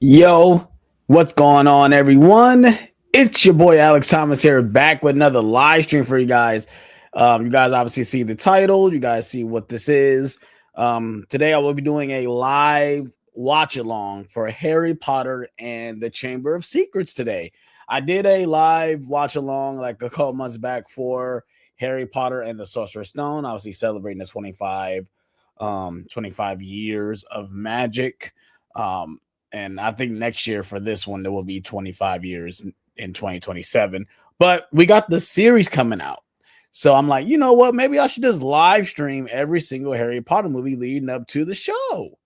Yo, what's going on, everyone? It's your boy Alex Thomas here, back with another live stream for you guys. You guys obviously see the title, you guys see what this is. Today, I will be doing a live watch along for Harry Potter and the Chamber of Secrets today. I did a live watch along like a couple months back for Harry Potter and the Sorcerer's Stone, obviously celebrating the 25 years of magic. Um, and I think next year for this one, there will be 25 years in 2027. But we got the series coming out. So I'm like, you know what? Maybe I should just live stream every single Harry Potter movie leading up to the show.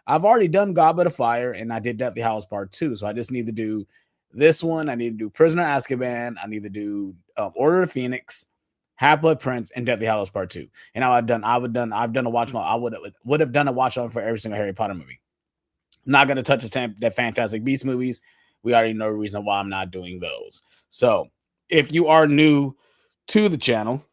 I've already done Goblet of Fire and I did Deathly Hallows Part 2. So I just need to do this one. I need to do Prisoner of Azkaban. I need to do Order of Phoenix, Half Blood Prince, and Deathly Hallows Part 2. And now I've done a watch along. I would have done a watch along for every single Harry Potter movie. I'm not going to touch the Fantastic Beasts movies. We already know the reason why I'm not doing those. So if you are new to the channel,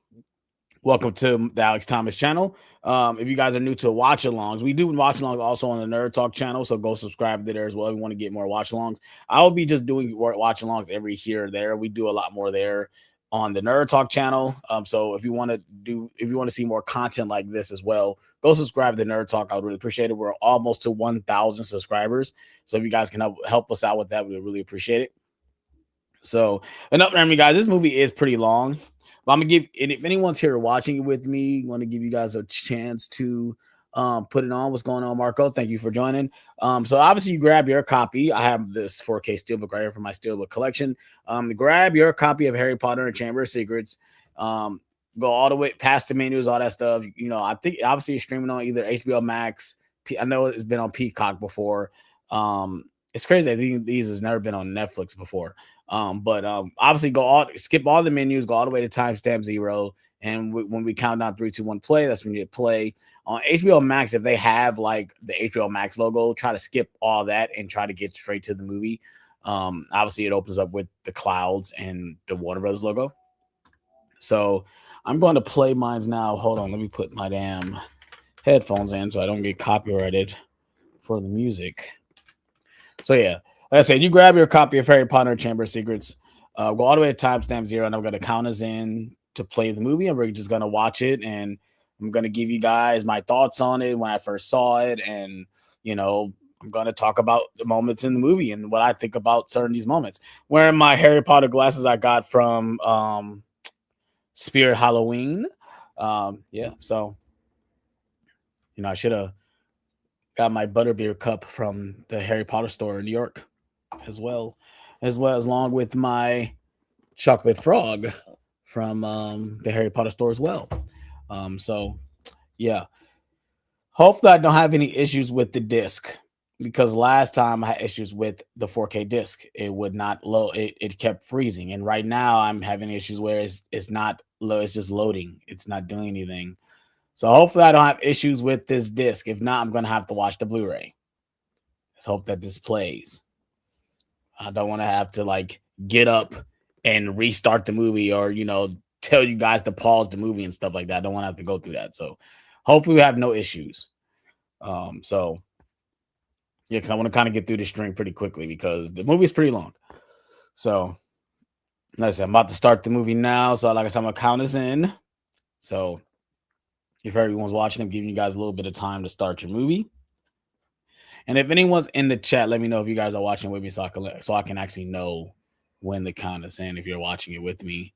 welcome to the Alex Thomas channel. If you guys are new to watch alongs, we do watch alongs also on the Nerd Talk channel. So go subscribe to there as well if you want to get more watch alongs. I'll be just doing watch alongs every here or there. We do a lot more there on the Nerd Talk channel. So if you want to see more content like this as well, go subscribe to Nerd Talk. I would really appreciate it. We're almost to 1,000 subscribers. So if you guys can help us out with that, we would really appreciate it. So enough, you guys. This movie is pretty long. But I'm gonna give, and if anyone's here watching it with me, want to give you guys a chance to put it on. What's going on, Marco? Thank you for joining. So obviously you grab your copy. I have this 4K steelbook right here for my steelbook collection. Grab your copy of Harry Potter and Chamber of Secrets. Go all the way past the menus, all that stuff. You know, I think obviously you're streaming on either HBO Max. I know it's been on Peacock before. It's crazy. I think these has never been on Netflix before. But obviously skip all the menus, go all the way to timestamp 0. And when we count down 3, 2, 1, play, that's when you play. On HBO Max, if they have like the HBO Max logo, try to skip all that and try to get straight to the movie. Obviously, it opens up with the clouds and the Warner Brothers logo. So I'm going to play mines now. Hold on, let me put my damn headphones in so I don't get copyrighted for the music. So yeah, like I said, you grab your copy of Harry Potter Chamber of Secrets, go all the way to timestamp 0, and I'm going to count us in to play the movie, and we're just going to watch it, and I'm going to give you guys my thoughts on it when I first saw it, and you know, I'm going to talk about the moments in the movie and what I think about certain these moments. Wearing my Harry Potter glasses I got from Spirit Halloween. Yeah, so you know, I should have got my butterbeer cup from the Harry Potter store in New York as well as along with my chocolate frog from the Harry Potter store as well. So yeah, hopefully I don't have any issues with the disc because last time I had issues with the 4K disc. It would not load. It kept freezing, and right now I'm having issues where it's not low. It's just loading. It's not doing anything. So hopefully I don't have issues with this disc. If not, I'm gonna have to watch the Blu-ray. Let's hope that this plays. I don't want to have to like get up and restart the movie or, you know, tell you guys to pause the movie and stuff like that. I don't want to have to go through that. So hopefully we have no issues. So yeah, because I want to kind of get through the string pretty quickly because the movie is pretty long. So let's see, I'm about to start the movie now. So like I said, I'm gonna count us in. So if everyone's watching, I'm giving you guys a little bit of time to start your movie. And if anyone's in the chat, let me know if you guys are watching with me so I can actually know when the count is in if you're watching it with me.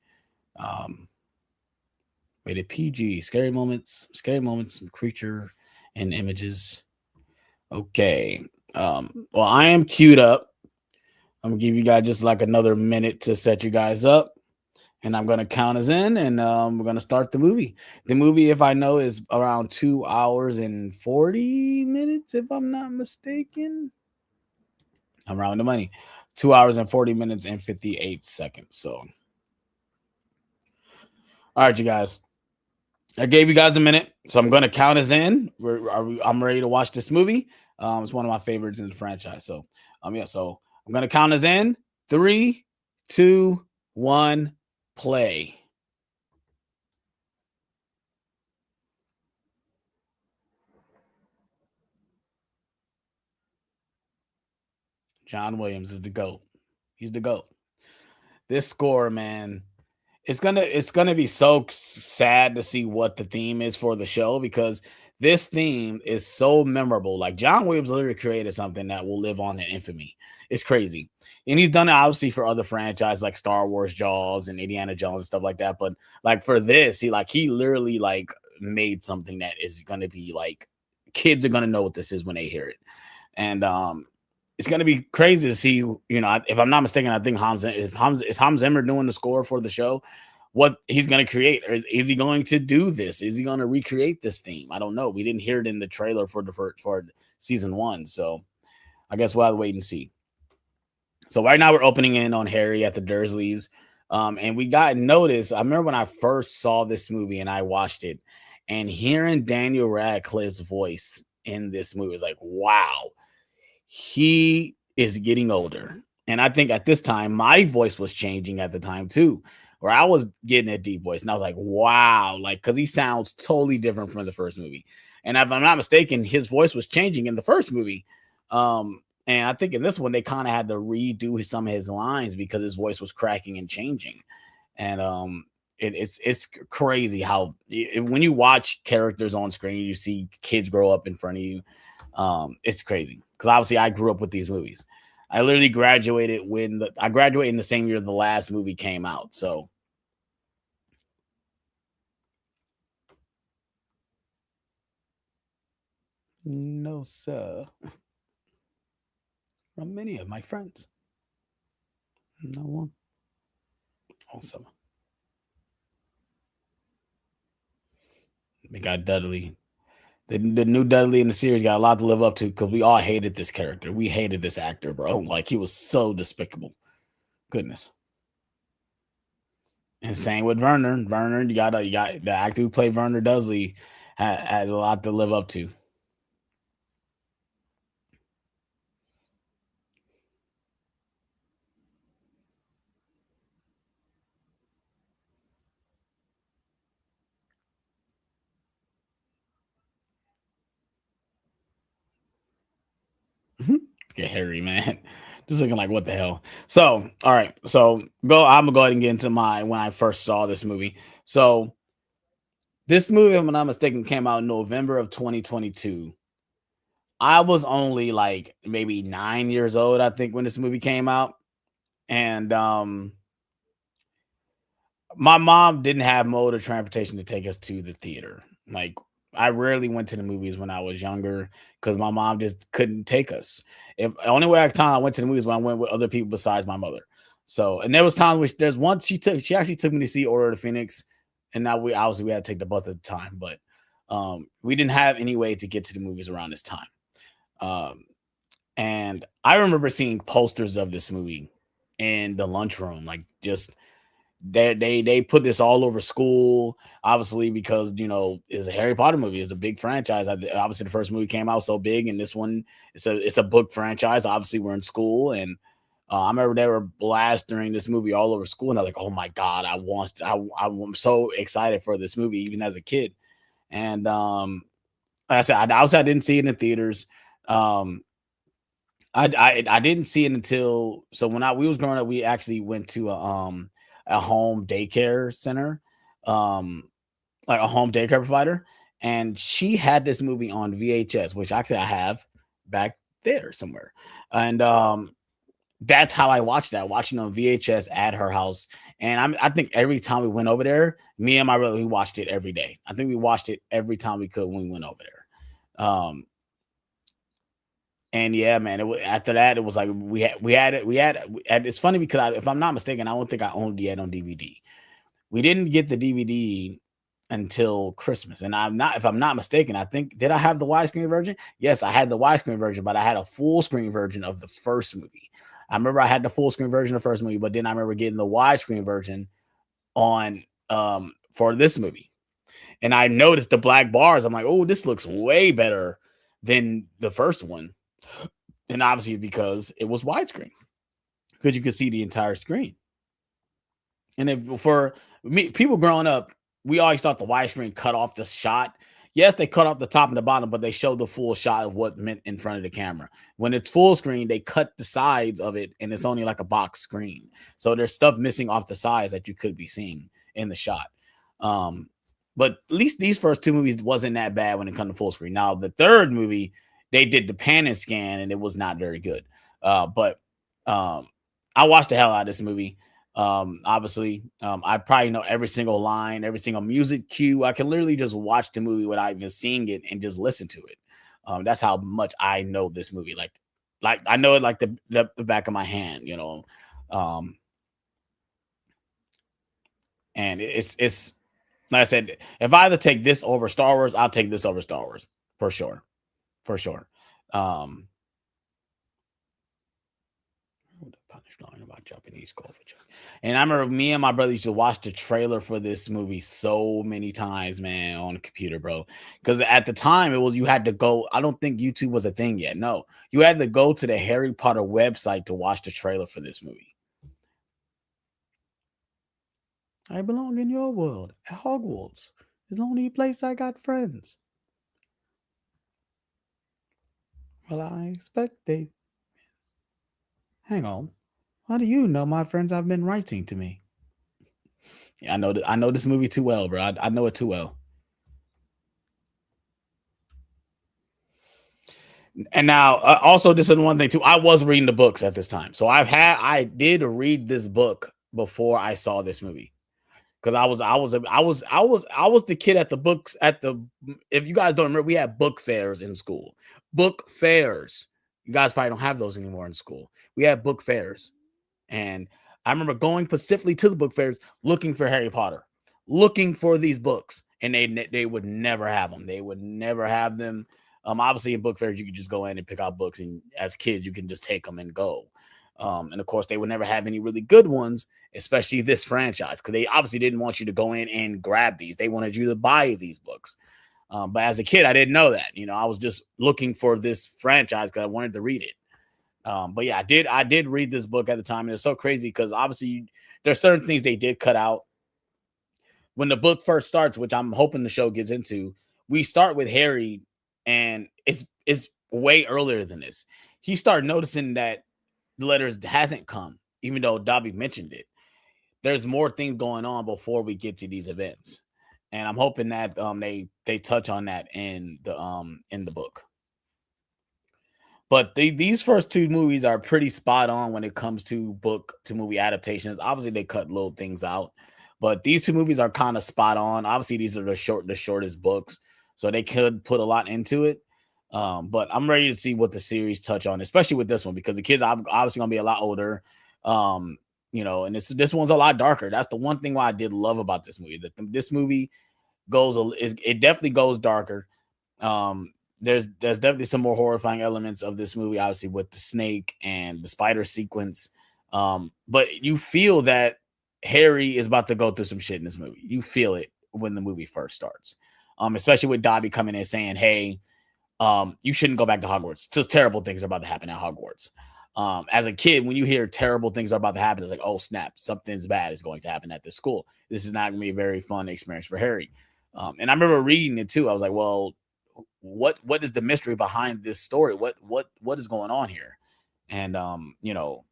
Rated PG, scary moments, some creature and images. Okay. Well, I am queued up. I'm gonna give you guys just like another minute to set you guys up. And I'm gonna count us in and we're gonna start the movie. The movie, if I know, is around 2 hours and 40 minutes, if I'm not mistaken. I'm around the money. 2 hours and 40 minutes and 58 seconds. So, all right, you guys. I gave you guys a minute, so I'm gonna count us in. I'm ready to watch this movie. It's one of my favorites in the franchise. So, yeah. So I'm gonna count us in. 3, 2, 1, play. John Williams is the GOAT. He's the GOAT. This score, man, it's gonna be so sad to see what the theme is for the show because this theme is so memorable. Like John Williams literally created something that will live on in infamy. It's crazy, and he's done it obviously for other franchises like Star Wars, Jaws, and Indiana Jones and stuff like that. But like for this, he literally like made something that is gonna be like kids are gonna know what this is when they hear it, and it's gonna be crazy to see. If I'm not mistaken, I think Hans Zimmer doing the score for the show. What he's gonna create? Is he going to do this? Is he going to recreate this theme? I don't know. We didn't hear it in the trailer for season one, so I guess we'll have to wait and see. So right now we're opening in on Harry at the Dursleys, and we got notice. I remember when I first saw this movie and I watched it, and hearing Daniel Radcliffe's voice in this movie was like, wow, he is getting older. And I think at this time, my voice was changing at the time too, where I was getting a deep voice. And I was like, wow, like, because he sounds totally different from the first movie. And if I'm not mistaken, his voice was changing in the first movie. And I think in this one, they kind of had to redo some of his lines because his voice was cracking and changing. And it's crazy how when you watch characters on screen, you see kids grow up in front of you. It's crazy because obviously I grew up with these movies. I literally graduated I graduated in the same year the last movie came out. So no, sir. From many of my friends. No one. Awesome. We got Dudley. The new Dudley in the series got a lot to live up to because we all hated this character. We hated this actor, bro. Like he was so despicable. Goodness. And same with Werner. Werner, you got the actor who played Werner Dudley has a lot to live up to. Get Harry, man. Just looking like what the hell. So, all right. So I'm gonna go ahead and get into my when I first saw this movie. So this movie, if I'm not mistaken, came out in November of 2022. I was only like maybe 9 years old, I think, when this movie came out. And my mom didn't have mode of transportation to take us to the theater. Like I rarely went to the movies when I was younger because my mom just couldn't take us. If the only way I went to the movies when I went with other people besides my mother. So and there was times which there's one she actually took me to see Order of the Phoenix, and now we obviously we had to take the bus at the time, but we didn't have any way to get to the movies around this time. Um, and I remember seeing posters of this movie in the lunchroom, like just they put this all over school, obviously because it's a Harry Potter movie. It's a big franchise. Obviously, the first movie came out so big, and this one it's a book franchise. Obviously, we're in school, and I remember they were blastering this movie all over school, and I'm like, oh my god, I'm so excited for this movie, even as a kid. And like I said, I didn't see it in theaters. Um, I didn't see it until so when we was growing up, we actually went to a home daycare center, um, like a home daycare provider, and she had this movie on VHS, which actually I have back there somewhere, and that's how I watched that, watching on VHS at her house. And I think every time we went over there, me and my brother we watched it every day. I think we watched it every time we could when we went over there. And yeah, man, after that, it was like it's funny because if I'm not mistaken, I don't think I owned it yet on DVD. We didn't get the DVD until Christmas, and if I'm not mistaken, I think did I have the widescreen version? Yes, I had the widescreen version, but I had a full screen version of the first movie. I remember I had the full screen version of the first movie, but then I remember getting the widescreen version on for this movie, and I noticed the black bars. I'm like, oh, this looks way better than the first one. And obviously because it was widescreen, because you could see the entire screen. And if for me, people growing up, we always thought the widescreen cut off the shot. yes, they cut off the top and the bottom, but they show the full shot of what meant in front of the camera. When it's full screen, they cut the sides of it and it's only like a box screen. So there's stuff missing off the sides that you could be seeing in the shot. Um, but at least these first two movies wasn't that bad when it comes to full screen. Now the third movie, they did the pan and scan and it was not very good. But I watched the hell out of this movie. Obviously, I probably know every single line, every single music cue. I can literally just watch the movie without even seeing it and just listen to it. That's how much I know this movie. Like I know it like the back of my hand, you know. Um, and it's like I said, if I had to take this over Star Wars, I'll take this over Star Wars for sure, for sure. Um, Talking about Japanese culture. And I remember me and my brother used to watch the trailer for this movie so many times, man, on the computer, bro. Because at the time it was you had to go. I don't think YouTube was a thing yet. No, you had to go to the Harry Potter website to watch the trailer for this movie. I belong in your world at Hogwarts. It's the only place I got friends. Well, I expect they. Hang on. How do you know my friends have been writing to me? Yeah, I know this movie too well, bro. I know it too well. And now, also, this is one thing too. I was reading the books at this time, so I did read this book before I saw this movie because I was the kid at the books at the. If you guys don't remember, we had book fairs in school. Book fairs. You guys probably don't have those anymore in school. We had book fairs, and I remember going specifically to the book fairs looking for Harry Potter, looking for these books, and they would never have them. They would never have them. Obviously, in book fairs, you could just go in and pick out books, and as kids, you can just take them and go. And of course, they would never have any really good ones, especially this franchise, because they obviously didn't want you to go in and grab these. They wanted you to buy these books. But as a kid, I didn't know that. You know, I was just looking for this franchise because I wanted to read it. But yeah, I did read this book at the time, and it's so crazy because obviously there's certain things they did cut out when the book first starts, which I'm hoping the show gets into. We start with Harry, and it's way earlier than this. He started noticing that the letters hasn't come, even though Dobby mentioned it. There's more things going on before we get to these events, and I'm hoping that they touch on that in the book. But these first two movies are pretty spot on when it comes to book to movie adaptations. Obviously, they cut little things out, but these two movies are kind of spot on. Obviously, these are the shortest books, so they could put a lot into it. But I'm ready to see what the series touch on, especially with this one because the kids are obviously gonna be a lot older. You know, and this one's a lot darker. That's the one thing why I did love about this movie. That this movie it definitely goes darker. Um, there's definitely some more horrifying elements of this movie, obviously with the snake and the spider sequence. But you feel that Harry is about to go through some shit in this movie. You feel it when the movie first starts. Especially with Dobby coming in saying, "Hey, you shouldn't go back to Hogwarts. Just terrible things are about to happen at Hogwarts." As a kid, when you hear terrible things are about to happen, it's like, oh snap, something's bad is going to happen at this school. This is not going to be a very fun experience for Harry. And I remember reading it too. I was like, well, what is the mystery behind this story? What is going on here? And you know,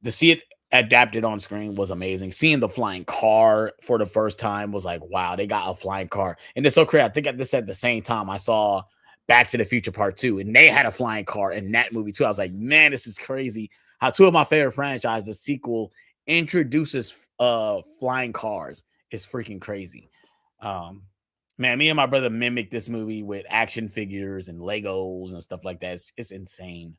to see it adapted on screen was amazing. Seeing the flying car for the first time was like, wow, they got a flying car. And it's so crazy. I think at this at the same time I saw Back to the Future Part 2, and they had a flying car in that movie too. I was like, man, this is crazy. How two of my favorite franchise, the sequel, introduces flying cars is freaking crazy. Um, Man, me and my brother mimicked this movie with action figures and Legos and stuff like that. It's insane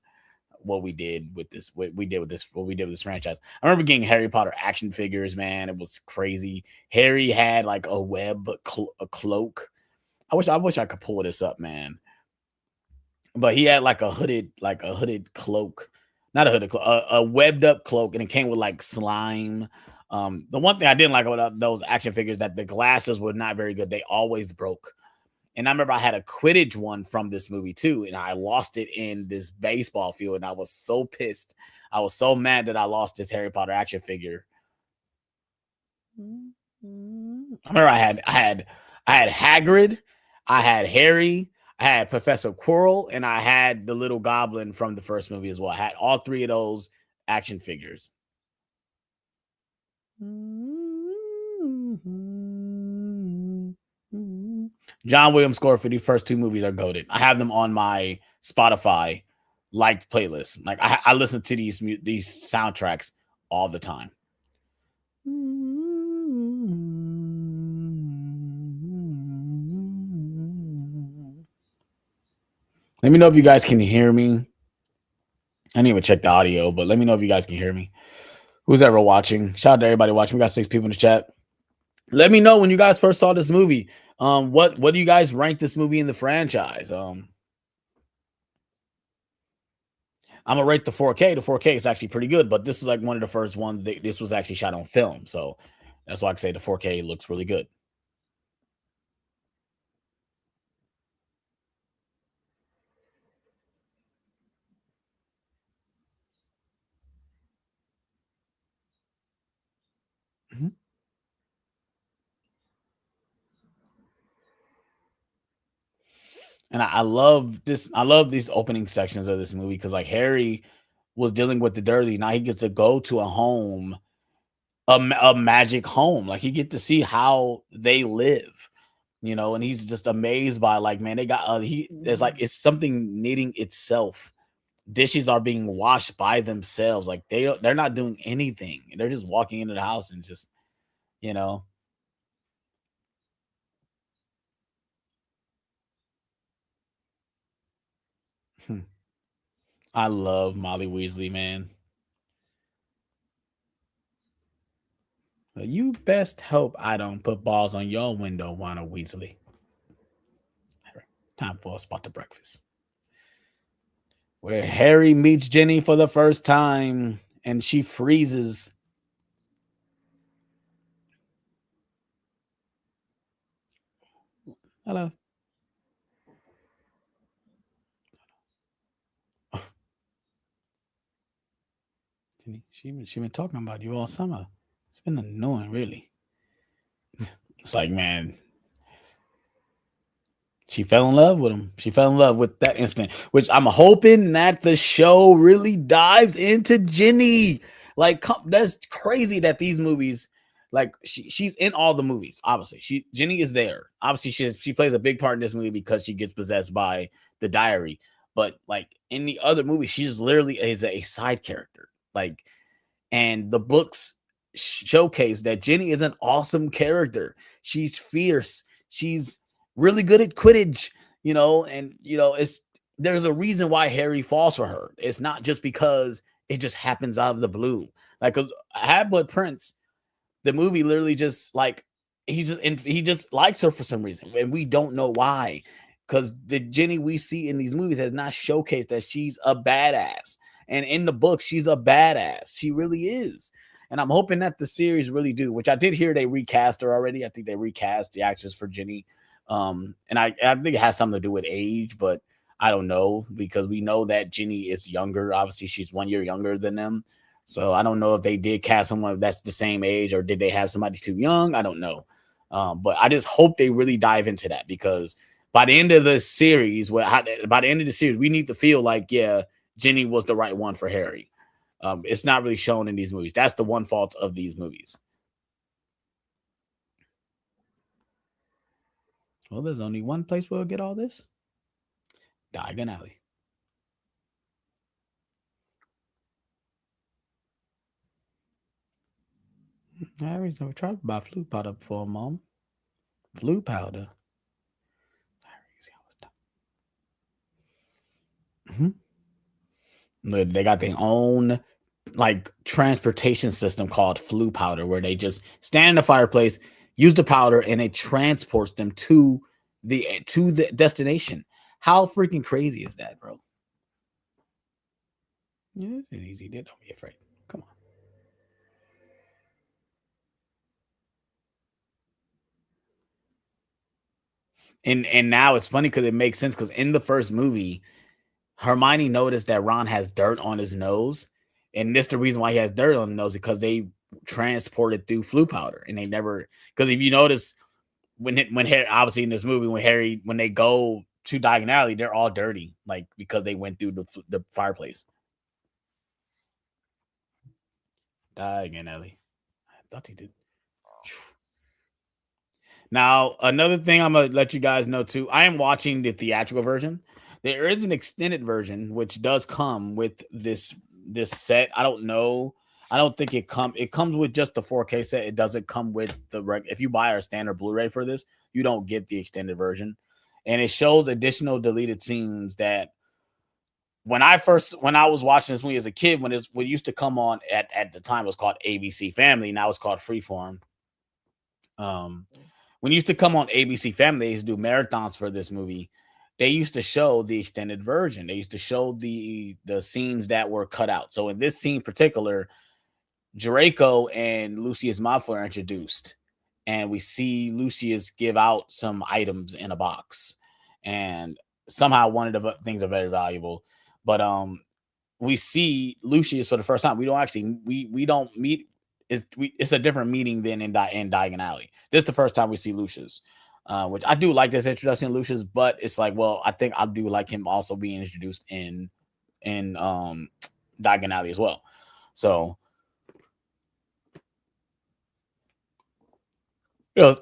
what we did with this. What we did with this franchise. I remember getting Harry Potter action figures. Man, it was crazy. Harry had like a a cloak. I wish I could pull this up, man. But he had like a hooded cloak, not a hooded cloak, a webbed up cloak, and it came with like slime. The one thing I didn't like about those action figures that the glasses were not very good. They always broke. And I remember I had a Quidditch one from this movie too, and I lost it in this baseball field, and I was so pissed. I was so mad that I lost this Harry Potter action figure. I remember I had Hagrid, I had Harry, I had Professor Quirrell, and I had the little goblin from the first movie as well. I had all three of those action figures. John Williams score for the first two movies are goaded. I have them on my Spotify liked playlist. Like I listen to these soundtracks all the time. Let me know if you guys can hear me. I didn't even check the audio, but let me know if you guys can hear me. Who's ever watching? Shout out to everybody watching. We got 6 people in the chat. Let me know when you guys first saw this movie. What do you guys rank this movie in the franchise? I'm gonna rate the 4K. The 4K is actually pretty good, but this is like one of the first ones. This was actually shot on film, so that's why I can say the 4K looks really good. Mm-hmm. And I love this. I love these opening sections of this movie because like Harry was dealing with the Dursleys. Now he gets to go to a home, a magic home. Like he get to see how they live, and he's just amazed by like, man, they got it's like it's something needing itself. Dishes are being washed by themselves. Like they're not doing anything. They're just walking into the house and just, you know. I love Molly Weasley, man. You best hope I don't put balls on your window, Wanda Weasley. Time for a spot to breakfast. Where Harry meets Ginny for the first time and she freezes. Hello. Ginny, she been talking about you all summer. It's been annoying, really. It's like, man, she fell in love with him. She fell in love with that instant, which I'm hoping that the show really dives into Ginny. Like, that's crazy that these movies, like, she's in all the movies. Obviously, Ginny is there. Obviously, she plays a big part in this movie because she gets possessed by the diary. But like in the other movies, she just literally is a side character. Like, and the books showcase that Ginny is an awesome character. She's fierce. She's really good at Quidditch, and it's there's a reason why Harry falls for her. It's not just because it just happens out of the blue. Like, cause Half Blood Prince, the movie literally just like he just likes her for some reason, and we don't know why. Because the Ginny we see in these movies has not showcased that she's a badass. And in the book, she's a badass. She really is. And I'm hoping that the series really do, which I did hear they recast her already. I think they recast the actress for Ginny. And I think it has something to do with age, but I don't know because we know that Ginny is younger. Obviously, she's 1 year younger than them. So I don't know if they did cast someone that's the same age or did they have somebody too young? I don't know. But I just hope they really dive into that because by the end of the series, by the end of the series, we need to feel like, yeah, Ginny was the right one for Harry. It's not really shown in these movies. That's the one fault of these movies. Well, there's only one place where we'll get all this. Diagon Alley. Harry's never tried to buy Floo powder before, Mom. Floo powder. Mm-hmm. They got their own like transportation system called Floo powder, where they just stand in the fireplace, use the powder, and it transports them to the destination. How freaking crazy is that, bro? Yeah, it's easy. Don't be afraid. Come on. And now it's funny because it makes sense because in the first movie, Hermione noticed that Ron has dirt on his nose, and this the reason why he has dirt on the nose because they transported through Floo powder, and they never because if you notice when Harry, obviously in this movie, when they go to Diagon Alley, they're all dirty, like because they went through the fireplace. Diagon Alley. I thought he did. Now, another thing I'm gonna let you guys know too. I am watching the theatrical version. There is an extended version which does come with this set. I don't know. I don't think it comes with just the 4K set. It doesn't come with if you buy our standard Blu-ray for this, you don't get the extended version. And it shows additional deleted scenes that when I was watching this movie as a kid, when it used to come on at the time, it was called ABC Family. Now it's called Freeform. When it used to come on ABC Family, they used to do marathons for this movie. They used to show the extended version. They used to show the scenes that were cut out. So in this scene in particular, Draco and Lucius Malfoy are introduced, and we see Lucius give out some items in a box, and somehow one of the things are very valuable. But we see Lucius for the first time. We don't actually we don't meet. It's a different meeting than in Diagon Alley. This is the first time we see Lucius, which I do like this introduction of Lucius, but it's like, well, I think I do like him also being introduced in Diagon Alley as well. So, I'm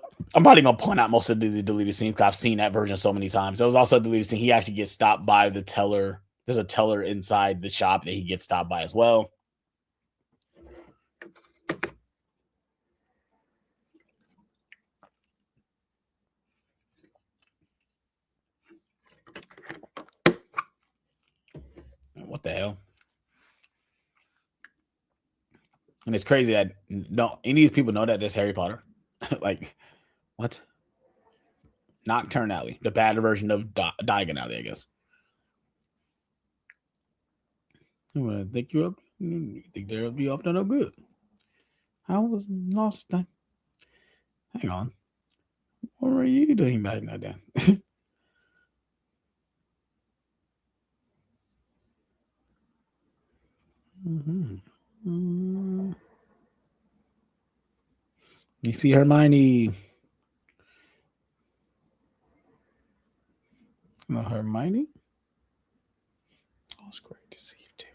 probably gonna point out most of the deleted scenes because I've seen that version so many times. There was also a deleted scene. He actually gets stopped by the teller. There's a teller inside the shop that he gets stopped by as well. What the hell? And it's crazy that any of these people know that this Harry Potter. Like, what? Nocturne Alley, the bad version of Diagon Alley, I guess. I'm gonna think you up. You think they'll be up to no good? I was lost. Hang on. What were you doing back then? Mm-hmm. You see Hermione. No, Hermione. Oh, it's great to see you too.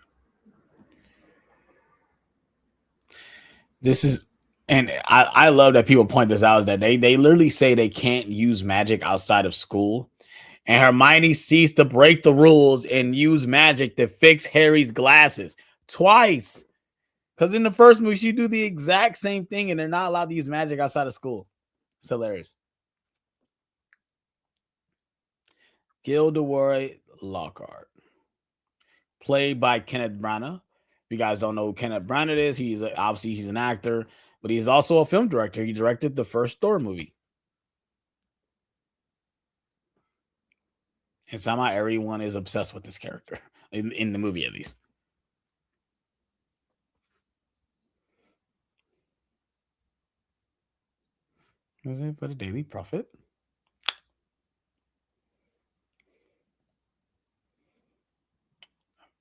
This is, and I love that people point this out, is that they literally say they can't use magic outside of school. And Hermione sees to break the rules and use magic to fix Harry's glasses twice. Because in the first movie, she do the exact same thing, and they're not allowed to use magic outside of school. It's hilarious. Gilderoy Lockhart, played by Kenneth Branagh. If you guys don't know who Kenneth Branagh is, he's obviously he's an actor, but he's also a film director. He directed the first Thor movie. And somehow everyone is obsessed with this character in the movie, at least. Is it for the Daily Prophet?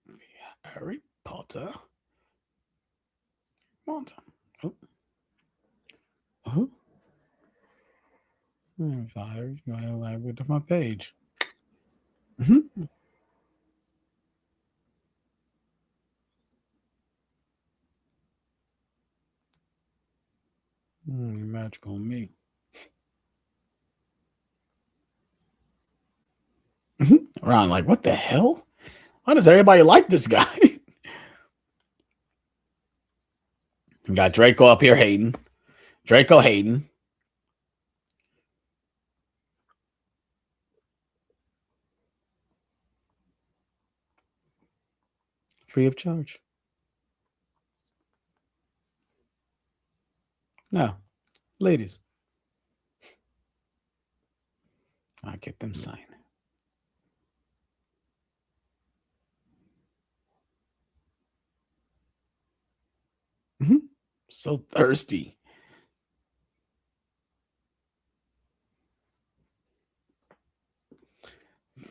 Yeah, Harry Potter. What? Oh. Oh. Sorry, I went to my page. Mm-hmm. Magical me. Around like, what the hell? Why does everybody like this guy? We got Draco up here hating. Draco hating. Free of charge. No. Ladies. I get them signed. Mm-hmm. So thirsty.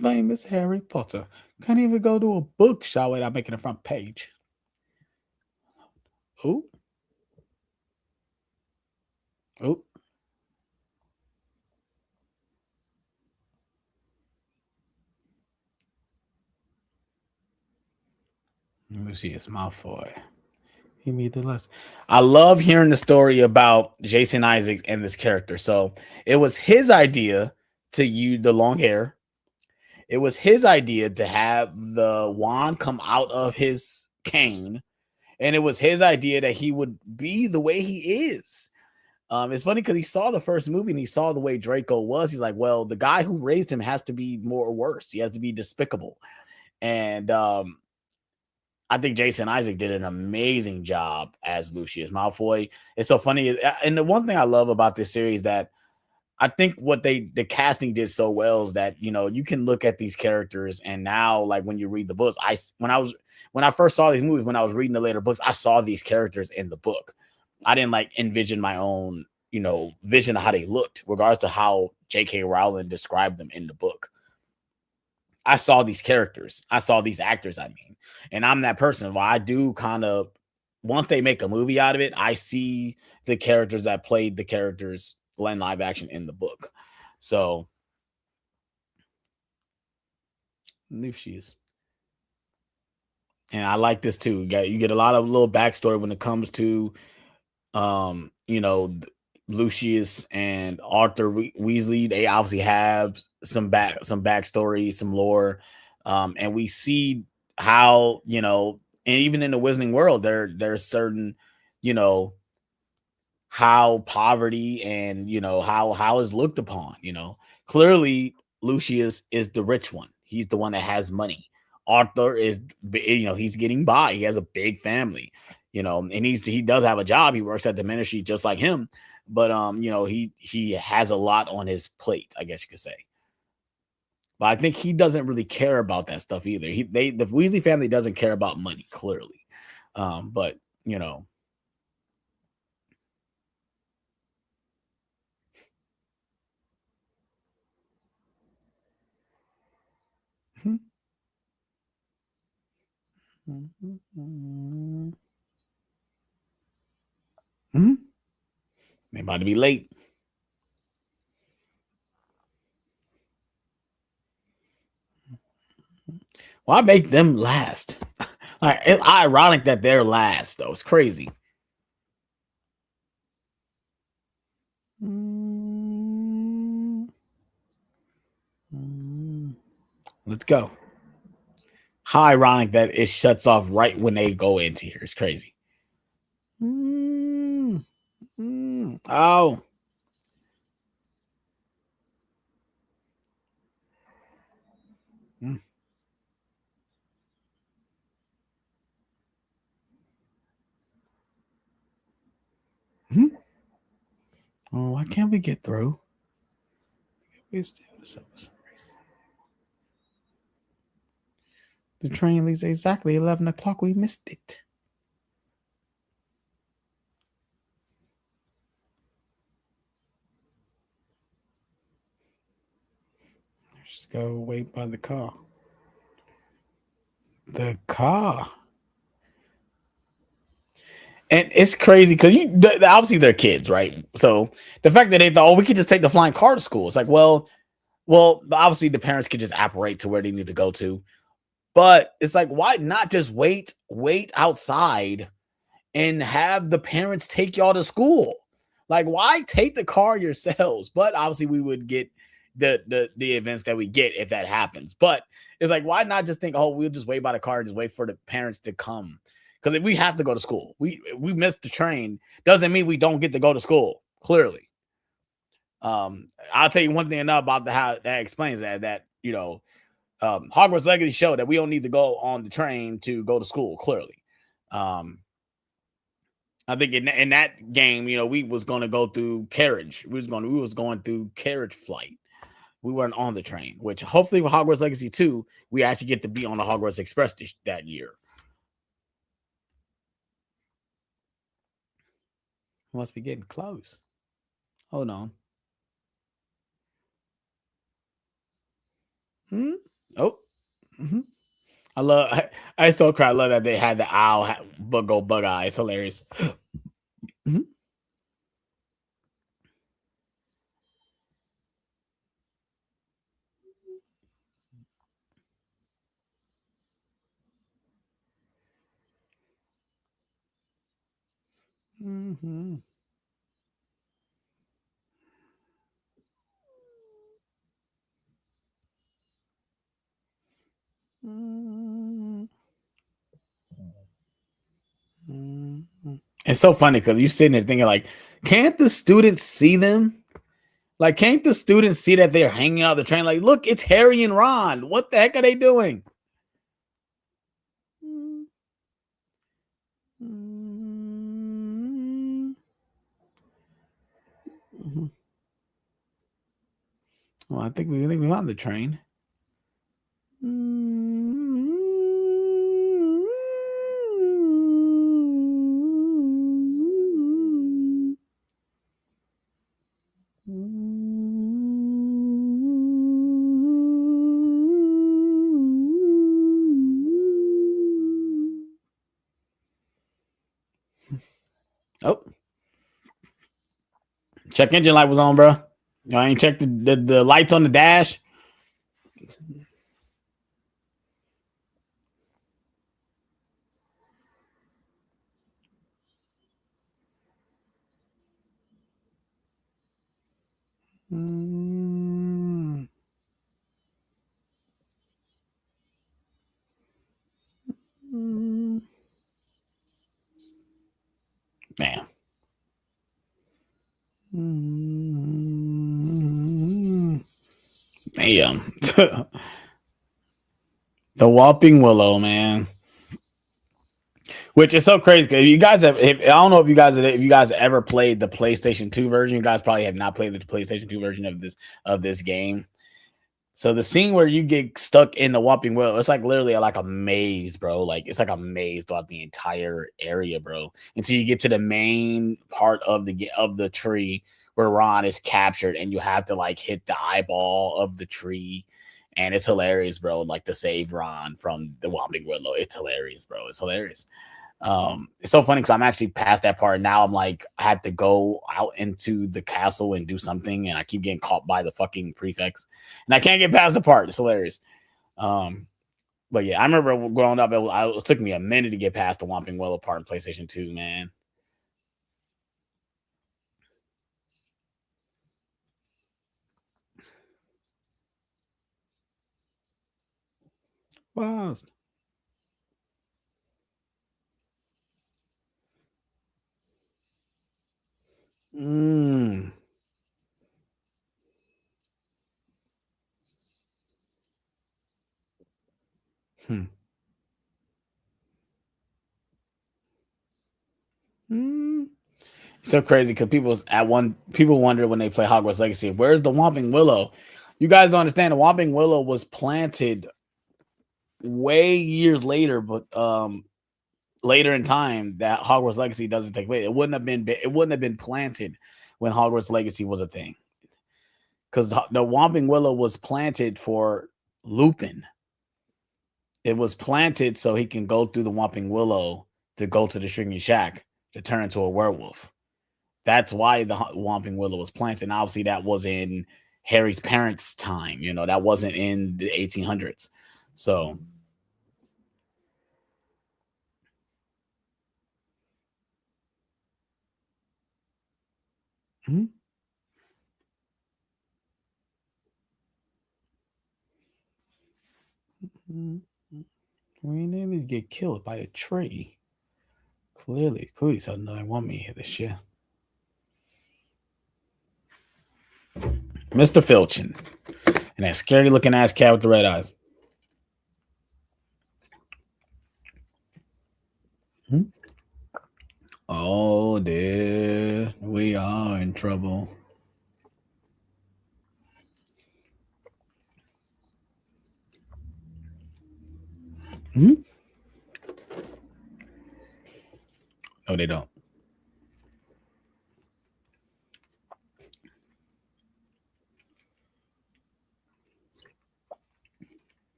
Famous Harry Potter. Can't even go to a bookshop without making a front page. Oh. Oh. Lucius Malfoy. He made the list. I love hearing the story about Jason Isaacs and this character. So it was his idea to use the long hair. It was his idea to have the wand come out of his cane, and it was his idea that he would be the way he is. It's funny because he saw the first movie and he saw the way Draco was. He's like, well, the guy who raised him has to be more worse. He has to be despicable. And I think Jason Isaac did an amazing job as Lucius Malfoy. It's so funny. And the one thing I love about this series that I think what the casting did so well is that you can look at these characters and now like when you read the books, when I first saw these movies, when I was reading the later books, I saw these characters in the book. I didn't like envision my own vision of how they looked, regardless to how J.K. Rowling described them in the book. I saw these characters, I saw these actors. I mean, and I'm that person. Well, I do kind of once they make a movie out of it, I see the characters that played the characters in live action in the book. So, Lucius. And I like this too. You get a lot of little backstory when it comes to Lucius and Arthur Weasley. They obviously have some backstory, some lore. And we see how, and even in the Wizarding world, there's certain, you know, how poverty and how is looked upon. Clearly Lucius is the rich one. He's the one that has money. Arthur is, he's getting by. He has a big family, and he does have a job. He works at the ministry just like him, but he has a lot on his plate, I guess you could say. But I think he doesn't really care about that stuff either. The Weasley family doesn't care about money, clearly. But you know, they about to be late. Why make them last? Like, it's ironic that they're last, though. It's crazy. Let's go. How ironic that it shuts off right when they go into here. It's crazy. Oh. Oh, why can't we get through? We still for some reason. The train leaves exactly 11 o'clock. We missed it. Let's just go wait by the car. The car. And it's crazy because obviously they're kids, right? So the fact that they thought, oh, we could just take the flying car to school. It's like, well, obviously the parents could just apparate to where they need to go to. But it's like, why not just wait outside and have the parents take y'all to school? Like, why take the car yourselves? But obviously, we would get the events that we get if that happens. But it's like, why not just think, oh, we'll just wait by the car, just wait for the parents to come? Because if we have to go to school, we missed the train, doesn't mean we don't get to go to school. Clearly, I'll tell you one thing enough about how that explains that Hogwarts Legacy showed that we don't need to go on the train to go to school. Clearly, I think in that game, we was going to go through carriage. We was going through carriage flight. We weren't on the train. Which hopefully with Hogwarts Legacy 2, we actually get to be on the Hogwarts Express that year. Must be getting close. Hold on. Oh. Mm-hmm. I so cry. I love that they had the owl bug eye. It's hilarious. Mm-hmm. Mm-hmm. Mm-hmm. It's so funny because you're sitting there thinking, like, can't the students see them? Like, can't the students see that they're hanging out the train? Like, look, it's Harry and Ron. What the heck are they doing? Well, I think we're on the train. Oh, check engine light was on, bro. You ain't checked the lights on the dash. Mm. Mm. Damn. Mm. Damn. The Whopping Willow, man. Which is so crazy because you guys have. I don't know if you guys ever played the PlayStation 2 version. You guys probably have not played the PlayStation 2 version of this game. So the scene where you get stuck in the Whopping Willow, it's like literally like a maze, bro. Like it's like a maze throughout the entire area, bro. Until you get to the main part of the tree where Ron is captured, and you have to like hit the eyeball of the tree. And it's hilarious, bro. Like to save Ron from the Whopping Willow. It's hilarious, bro. It's hilarious. It's so funny because I'm actually past that part now. I'm like, I had to go out into the castle and do something, and I keep getting caught by the fucking prefects, and I can't get past the part. It's hilarious. Um, but yeah, I remember growing up, it took me a minute to get past the Whomping Willow part in PlayStation 2, man. Wow. Mm. Hmm. Mm. So crazy because people wonder when they play Hogwarts Legacy, where's the Whomping Willow? You guys don't understand the Whomping Willow was planted way years later, but later in time that Hogwarts Legacy doesn't take place. It wouldn't have been planted when Hogwarts Legacy was a thing. Because the Whomping Willow was planted for Lupin. It was planted so he can go through the Whomping Willow to go to the Shrinking Shack to turn into a werewolf. That's why the Whomping Willow was planted. And obviously, that was in Harry's parents' time. You know, that wasn't in the 1800s. So, mm-hmm. We nearly get killed by a tree. Clearly, something don't want me to hit this shit. Mr. Filchin. And that scary looking ass cat with the red eyes. Hmm? Oh, dear. We are in trouble. Hmm? No, they don't.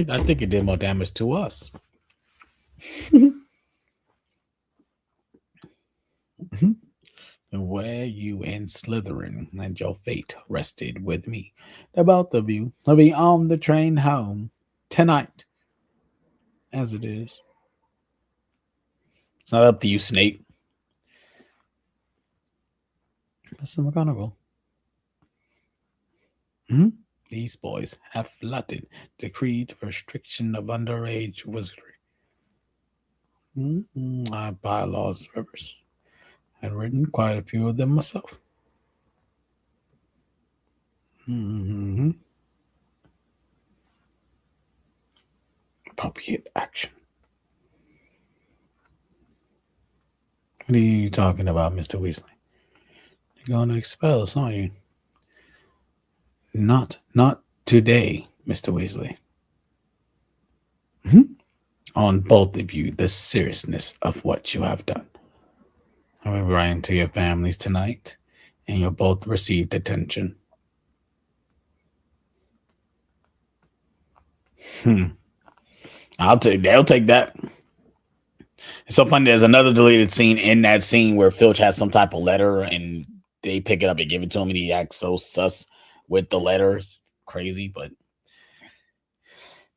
I think it did more damage to us. Where you and Slytherin and your fate rested with me. The both of you will be on the train home tonight, as it is. It's not up to you, Snape. Mr. McGonagall. Hmm? These boys have flouted the creed restriction of underage wizardry. Bylaws, Rivers. I've written quite a few of them myself. Appropriate action. What are you talking about, Mr. Weasley? You're going to expel us, aren't you? Not today, Mr. Weasley. On both of you, the seriousness of what you have done. I will be writing to your families tonight, and you'll both receive detention. They'll take that. It's so funny. There's another deleted scene in that scene where Filch has some type of letter and they pick it up and give it to him, and he acts so sus with the letters. Crazy, but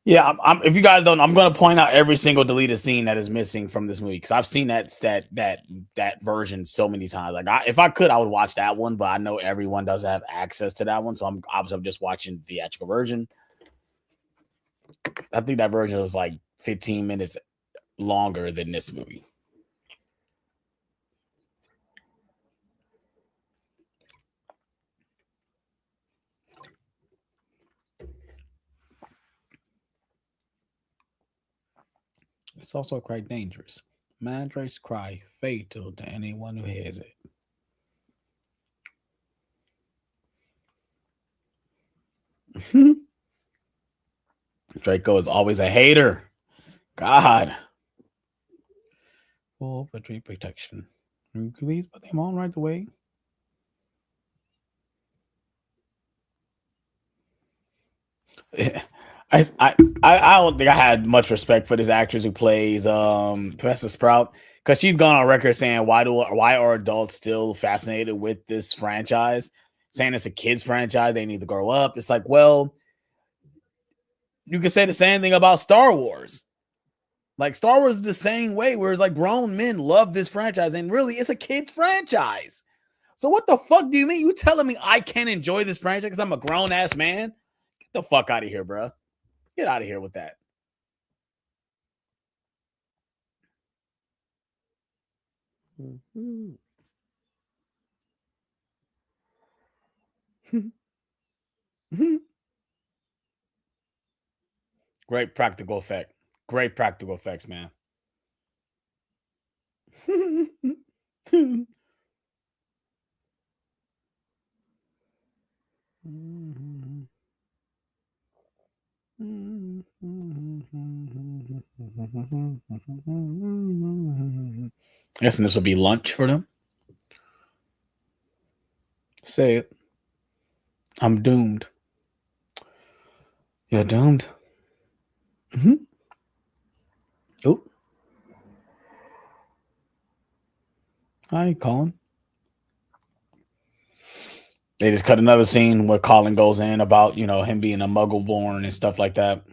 yeah. If you guys don't, I'm going to point out every single deleted scene that is missing from this movie because I've seen that version so many times. Like, if I could, I would watch that one, but I know everyone doesn't have access to that one, so I'm just watching the theatrical version. I think that version was like 15 minutes longer than this movie. It's also quite dangerous. Mandrake's cry fatal to anyone who hears it. Draco is always a hater. God. Full battery protection. Please put them on right away. I don't think I had much respect for this actress who plays Professor Sprout because she's gone on record saying why are adults still fascinated with this franchise, saying it's a kids franchise, they need to grow up. It's like, well, you can say the same thing about Star Wars. Like, Star Wars is the same way, whereas like grown men love this franchise, and really it's a kids franchise. So what the fuck do you mean? You telling me I can't enjoy this franchise because I'm a grown ass man? Get the fuck out of here, bro. Get out of here with that. Great practical effect. Great practical effects, man. Guessing this will be lunch for them. Say it. I'm doomed. You're doomed. Oh. Hi, Colin. They just cut another scene where Colin goes in about, him being a muggle born and stuff like that.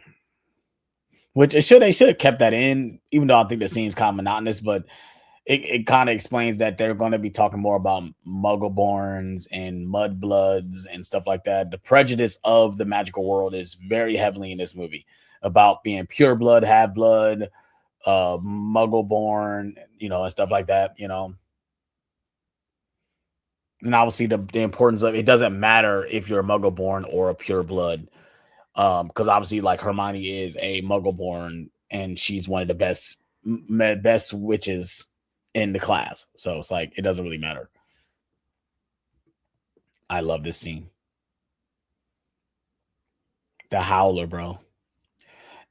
Which they should have kept that in, even though I think the scene's kind of monotonous, but it kind of explains that they're going to be talking more about Muggleborns and Mudbloods and stuff like that. The prejudice of the magical world is very heavily in this movie about being pure blood, half blood, Muggleborn, and stuff like that, And obviously the importance of it doesn't matter if you're a Muggleborn or a pure blood, because obviously like Hermione is a Muggleborn and she's one of the best witches in the class. So it's like, it doesn't really matter. I love this scene. The Howler, bro.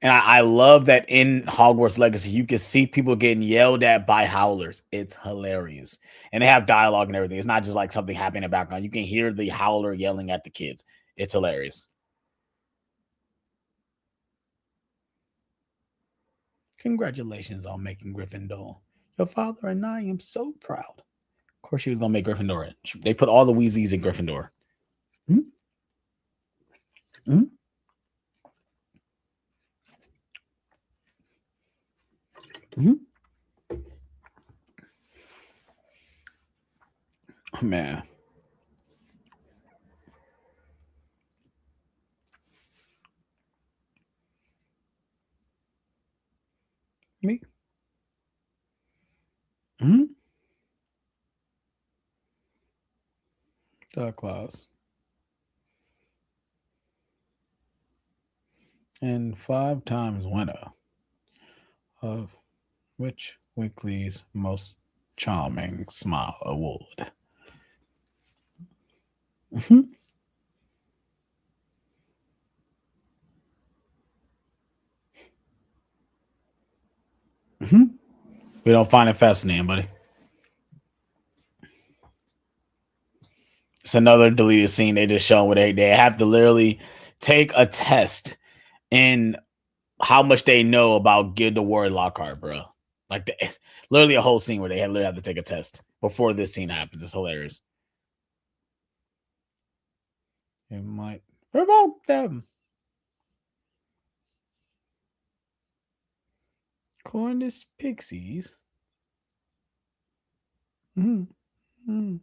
And I love that in Hogwarts Legacy, you can see people getting yelled at by Howlers. It's hilarious. And they have dialogue and everything. It's not just like something happening in the background. You can hear the Howler yelling at the kids. It's hilarious. Congratulations on making Gryffindor. Your father and I am so proud. Of course, she was going to make Gryffindor. They put all the Weasleys in Gryffindor. Mm-hmm. Mm-hmm. Man. Me? Mm-hmm. Dark Clouds. And 5 times winner of Rich Weekly's Most Charming Smile Award. Mm-hmm. Mm-hmm. We don't find it fascinating, buddy. It's another deleted scene they just show where they have to literally take a test in how much they know about Guild of Warrior Lockhart, bro. Like it's literally a whole scene where they literally have to take a test before this scene happens. It's hilarious. It might provoke them. Cornish pixies. Mm-hmm. Mm-hmm.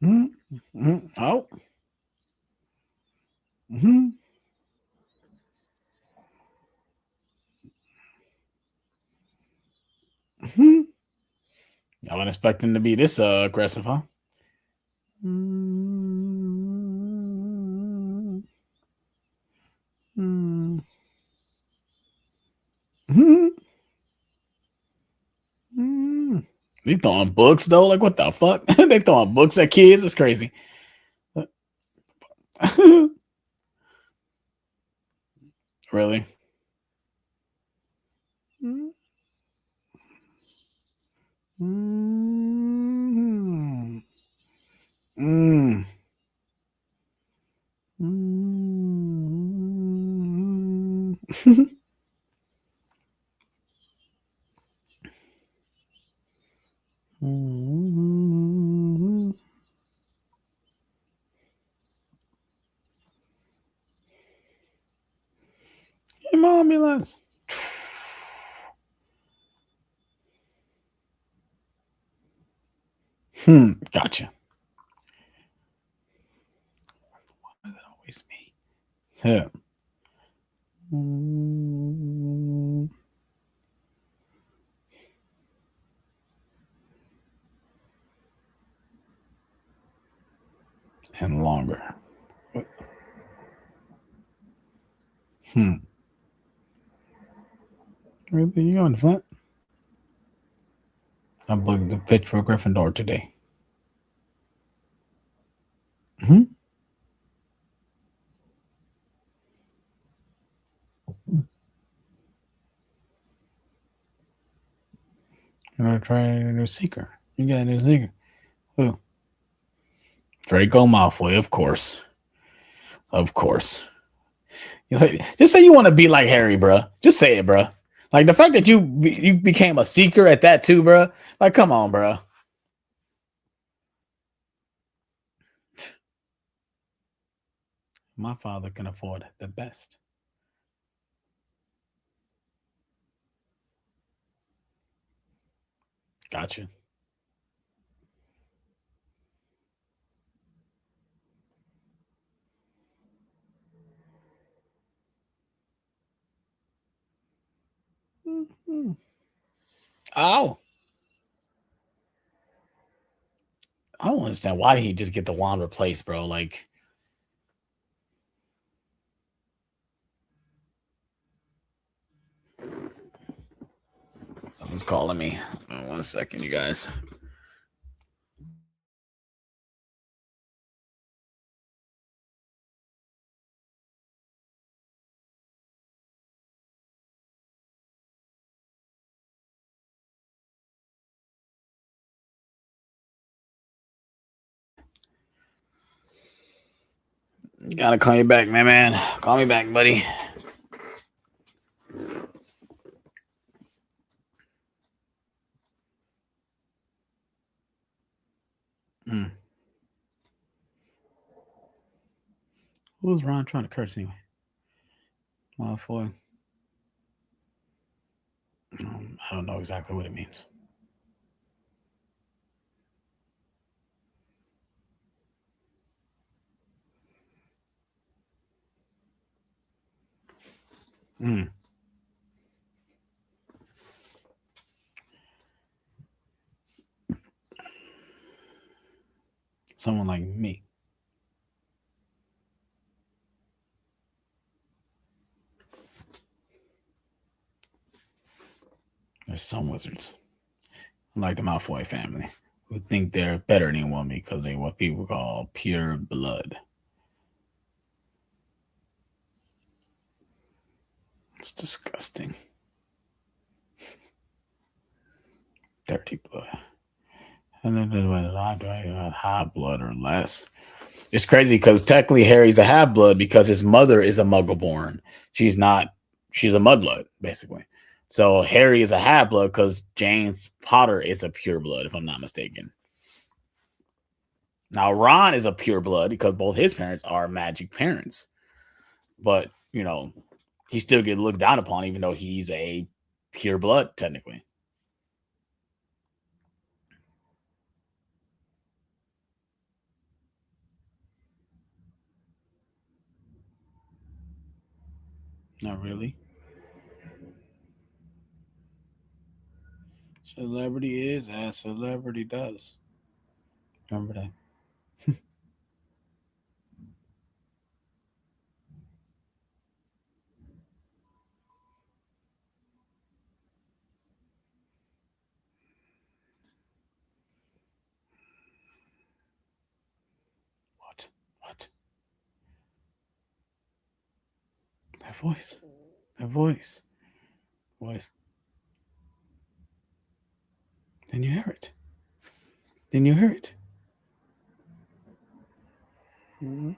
Mm-hmm. Oh. Mm-hmm. Mm-hmm. I wasn't expecting to be this aggressive, huh? Mm-hmm. Mm-hmm. Mm. They throwing books though. Like what the fuck? They throwing books at kids. It's crazy. Really? Mm. Mm. Mm. Mm. Mm. Ambulance. Gotcha. Why is it always me? Yeah. Mm. And longer. Really? You on the front? I'm booking the pitch for Gryffindor today. Mm-hmm. I'm gonna try a new seeker. You got a new seeker. Who? Draco Malfoy, of course. Of course. Just say you want to be like Harry, bro. Just say it, bro. Like the fact that you became a seeker at that too, bro. Like, come on, bro. My father can afford the best. Gotcha. Mm-hmm. Oh, I don't understand why did he just get the wand replaced, bro. Like, someone's calling me. 1 second, you guys. Gotta call you back, man. Call me back, buddy. Mm. Who was Ron trying to curse anyway? Malfoy. I don't know exactly what it means. Mm. Someone like me. There's some wizards, like the Malfoy family, who think they're better than anyone because they what people call pure blood. It's disgusting. Dirty blood. And then high blood or less. It's crazy because technically Harry's a half blood because his mother is a Muggle born. She's not. She's a mudblood basically. So Harry is a half blood because James Potter is a pure blood, if I'm not mistaken. Now Ron is a pure blood because both his parents are magic parents, but he still get looked down upon even though he's a pure blood technically. Not really. Celebrity is as celebrity does. Remember that. What? What? That voice. That voice. Voice. Then you hear it. Then you hear it. Mm-hmm.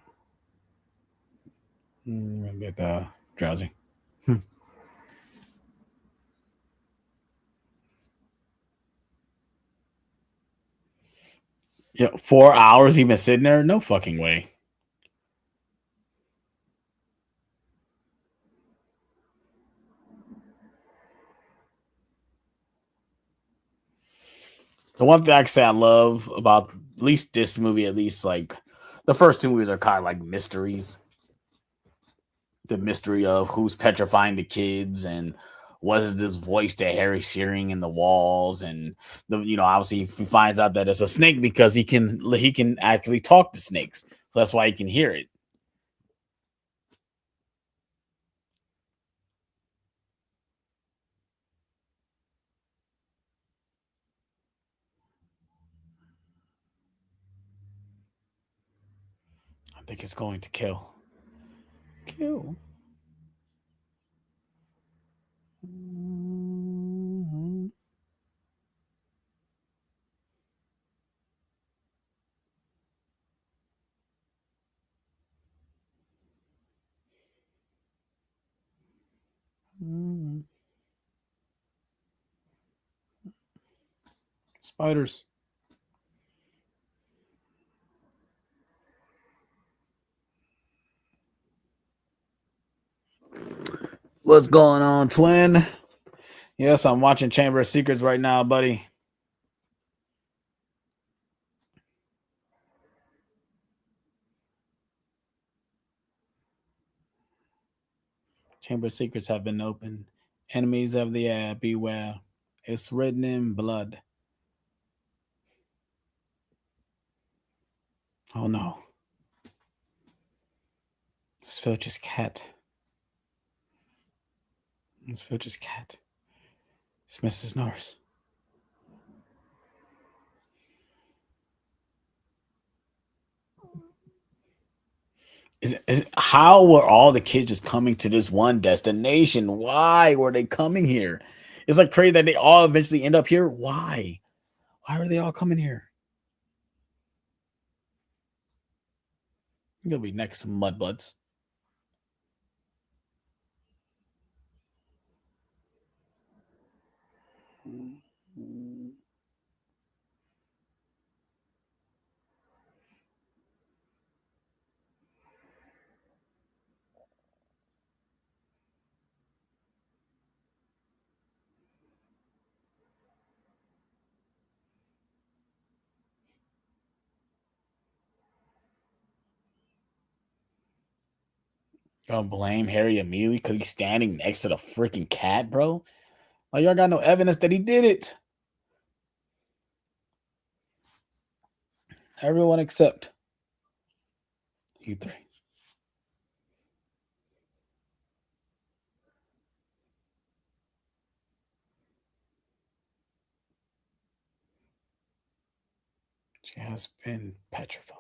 A bit drowsy. Hmm. Yeah, 4 hours he been sitting there? No fucking way. The one thing I can say I love about at least this movie, at least like the first two movies are kind of like mysteries. The mystery of who's petrifying the kids and what is this voice that Harry's hearing in the walls, and obviously he finds out that it's a snake because he can actually talk to snakes, so that's why he can hear it. I think it's going to kill. Kill. Mhm. Mhm. Spiders. What's going on, twin? Yes, I'm watching Chamber of Secrets right now, buddy. Chamber of Secrets have been opened. Enemies of the air, beware. It's written in blood. Oh no. It's Filch's cat. It's Filch's cat. It's Mrs. Norris. How were all the kids just coming to this one destination? Why were they coming here? It's like crazy that they all eventually end up here. Why? Why are they all coming here? You'll be next, mudbloods. Y'all blame Harry immediately because he's standing next to the freaking cat, bro. Like, y'all got no evidence that he did it. Everyone except you three. She has been petrified.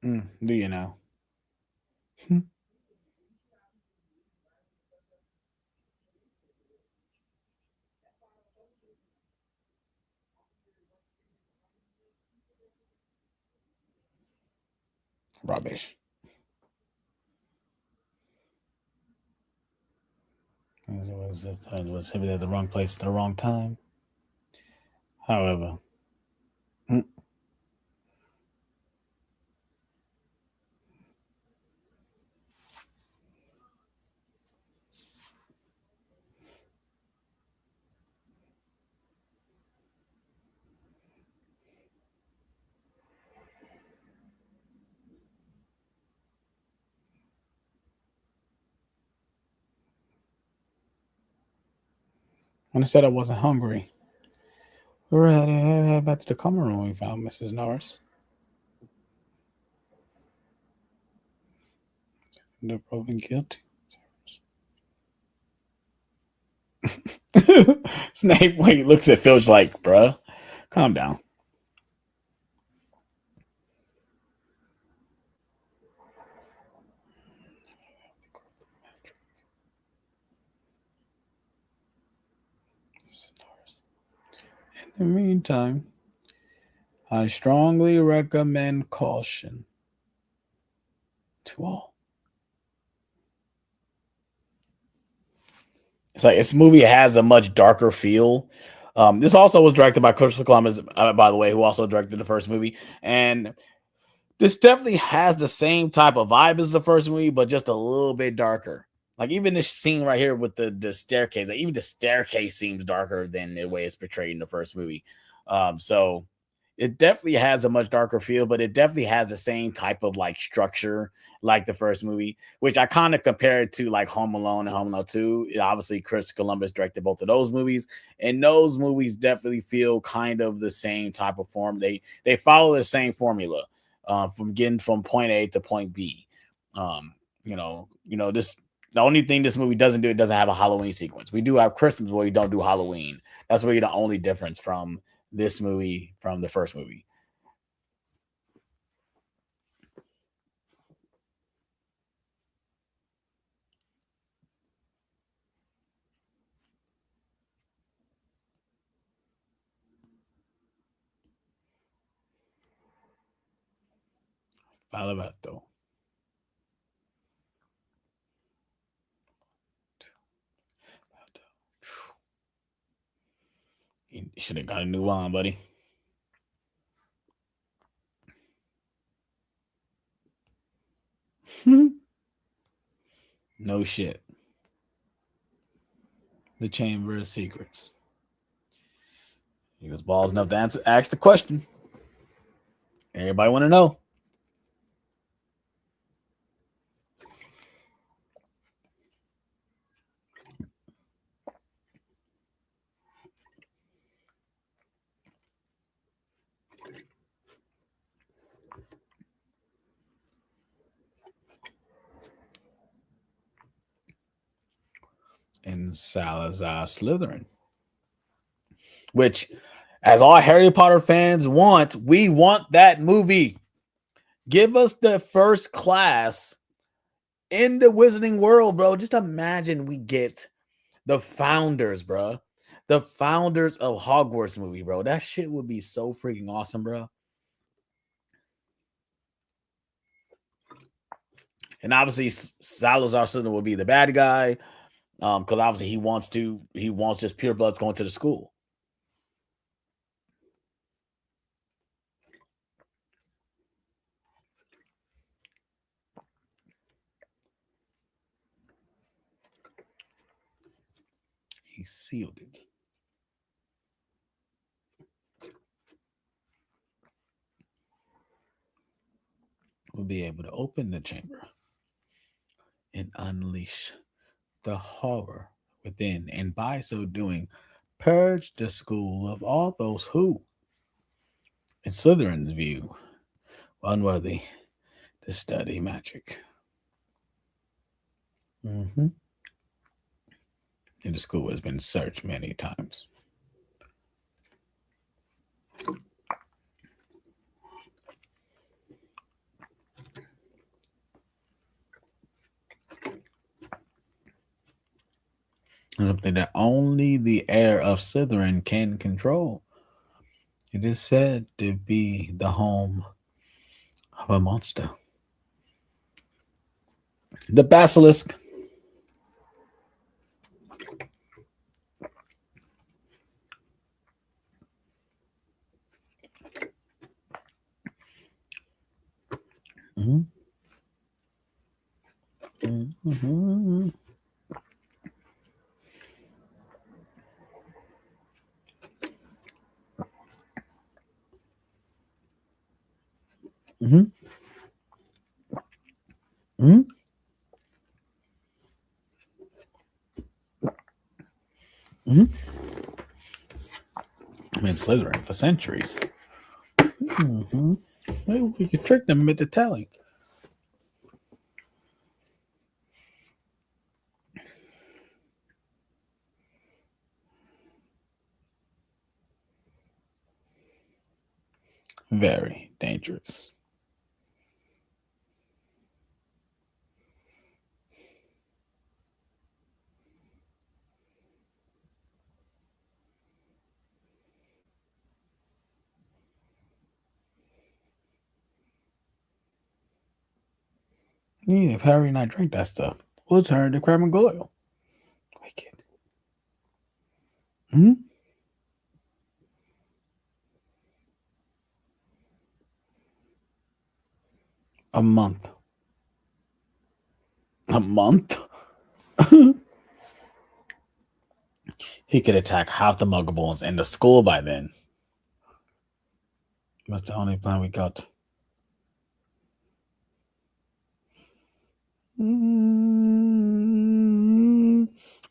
Do you know? Rubbish. Was him at the wrong place at the wrong time. However, when I said I wasn't hungry, we were headed back to the common room when we found Mrs. Norris. They're proven guilty. Snape, wait, looks at Filch like, bruh, calm down. In the meantime, I strongly recommend caution to all. It's like this movie has a much darker feel. This also was directed by Christopher Columbus, by the way, who also directed the first movie. And this definitely has the same type of vibe as the first movie, but just a little bit darker. Like even this scene right here with the staircase, like even the staircase seems darker than the way it's portrayed in the first movie. So it definitely has a much darker feel, but it definitely has the same type of like structure like the first movie, which I kind of compared to like Home Alone and Home Alone 2. Obviously, Chris Columbus directed both of those movies, and those movies definitely feel kind of the same type of form. They follow the same formula from getting from point A to point B. This the only thing this movie doesn't do, it doesn't have a Halloween sequence. We do have Christmas, but we don't do Halloween. That's really the only difference from this movie from the first movie. Falabato. You should have got a new one, buddy. No shit. The Chamber of Secrets. He was balls enough to ask the question. Everybody want to know. And Salazar Slytherin. Which, as all Harry Potter fans want, we want that movie. Give us the first class in the Wizarding World, bro. Just imagine we get the founders, bro. The founders of Hogwarts movie, bro. That shit would be so freaking awesome, bro. And obviously Salazar Slytherin will be the bad guy. Because obviously he wants just pure bloods going to the school. He sealed it. will be able to open the chamber and unleash the horror within, and by so doing, purge the school of all those who, in Slytherin's view, were unworthy to study magic. Mm-hmm. And the school has been searched many times. Something that only the heir of Slytherin can control. It is said to be the home of a monster. The basilisk. Mm-hmm. Mm-hmm. Mm-hmm. Mm-hmm. Mm-hmm. I've been Slytherin for centuries. Mm-hmm. Maybe we could trick them into telling. Very dangerous. Yeah, if Harry and I drink that stuff, we'll turn to Crab and Goyle. Wicked. Hmm? A month. A month? He could attack half the Muggleborns in the school by then. That's the only plan we got.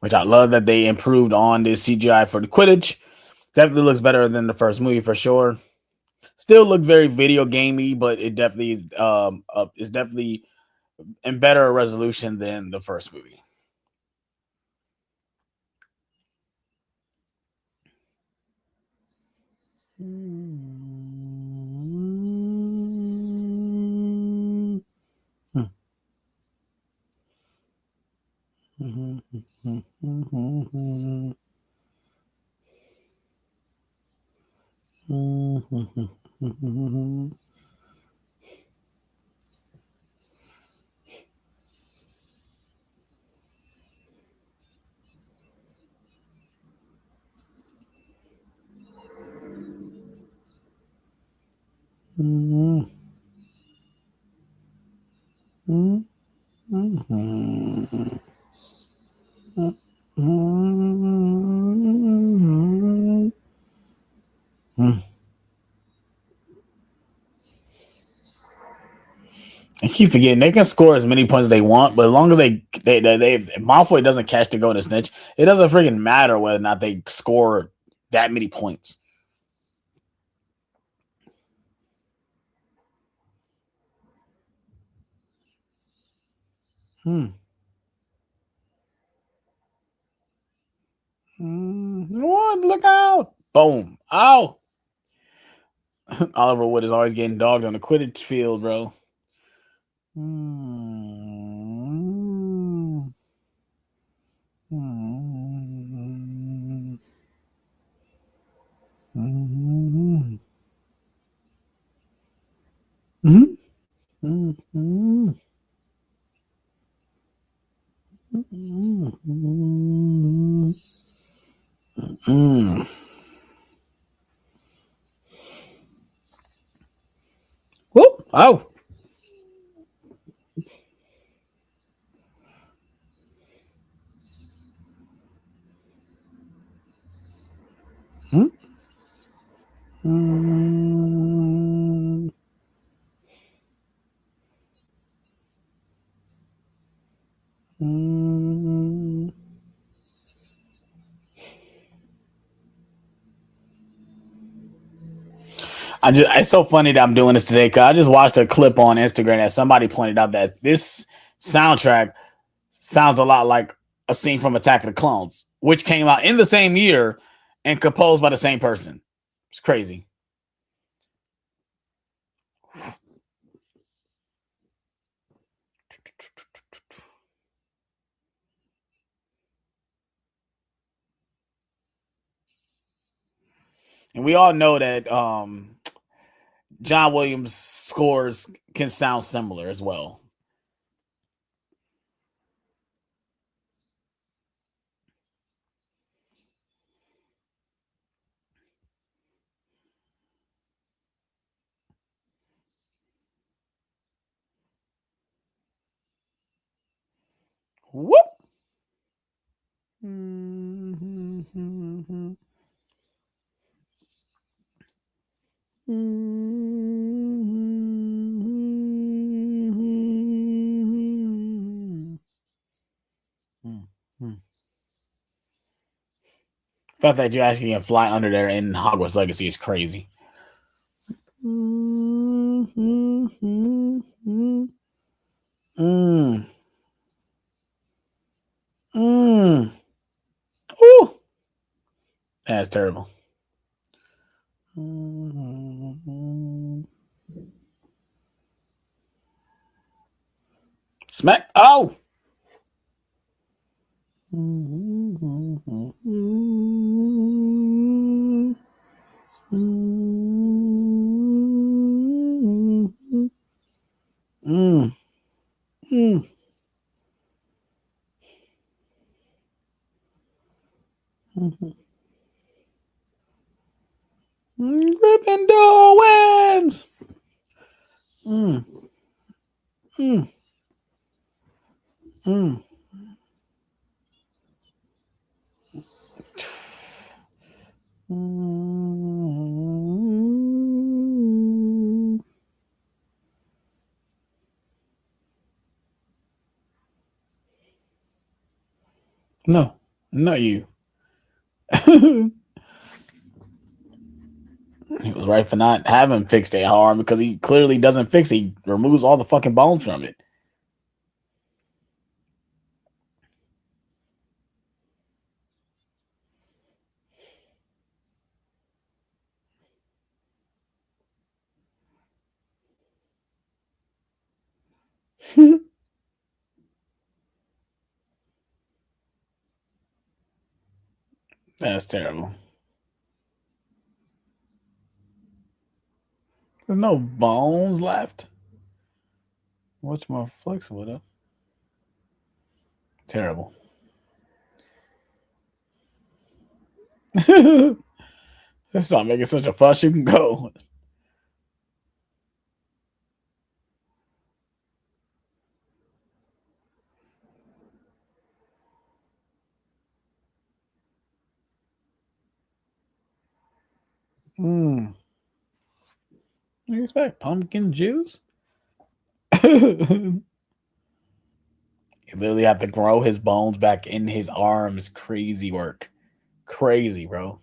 Which I love that they improved on this CGI for the Quidditch. Definitely looks better than the first movie for sure. Still look very video gamey, but it definitely is definitely in better resolution than the first movie. I keep forgetting they can score as many points as they want, but as long as they if Malfoy doesn't catch the golden snitch, it doesn't freaking matter whether or not they score that many points. What? Look out! Boom! Ow! Oliver Wood is always getting dogged on the Quidditch field, bro. Whoop! Oh! It's so funny that I'm doing this today because I just watched a clip on Instagram that somebody pointed out that this soundtrack sounds a lot like a scene from Attack of the Clones, which came out in the same year and composed by the same person. It's crazy. And we all know that John Williams scores can sound similar as well. Whoop. Mm-hmm. Mm-hmm. The fact that you actually can fly under there in Hogwarts Legacy is crazy. Mm. Mm. Ooh. That's terrible. Smack. Oh. Mm. Mm. Gryffindor wins. Mm. Mm. Mm. Mm. No, not you. He was right for not having fixed a arm because he clearly doesn't fix it. He removes all the fucking bones from it. That's terrible. There's no bones left. Much more flexible though. Terrible. Let's not making such a fuss. You can go. Mm. You expect pumpkin juice? He literally have to grow his bones back in his arms. Crazy work. Crazy, bro.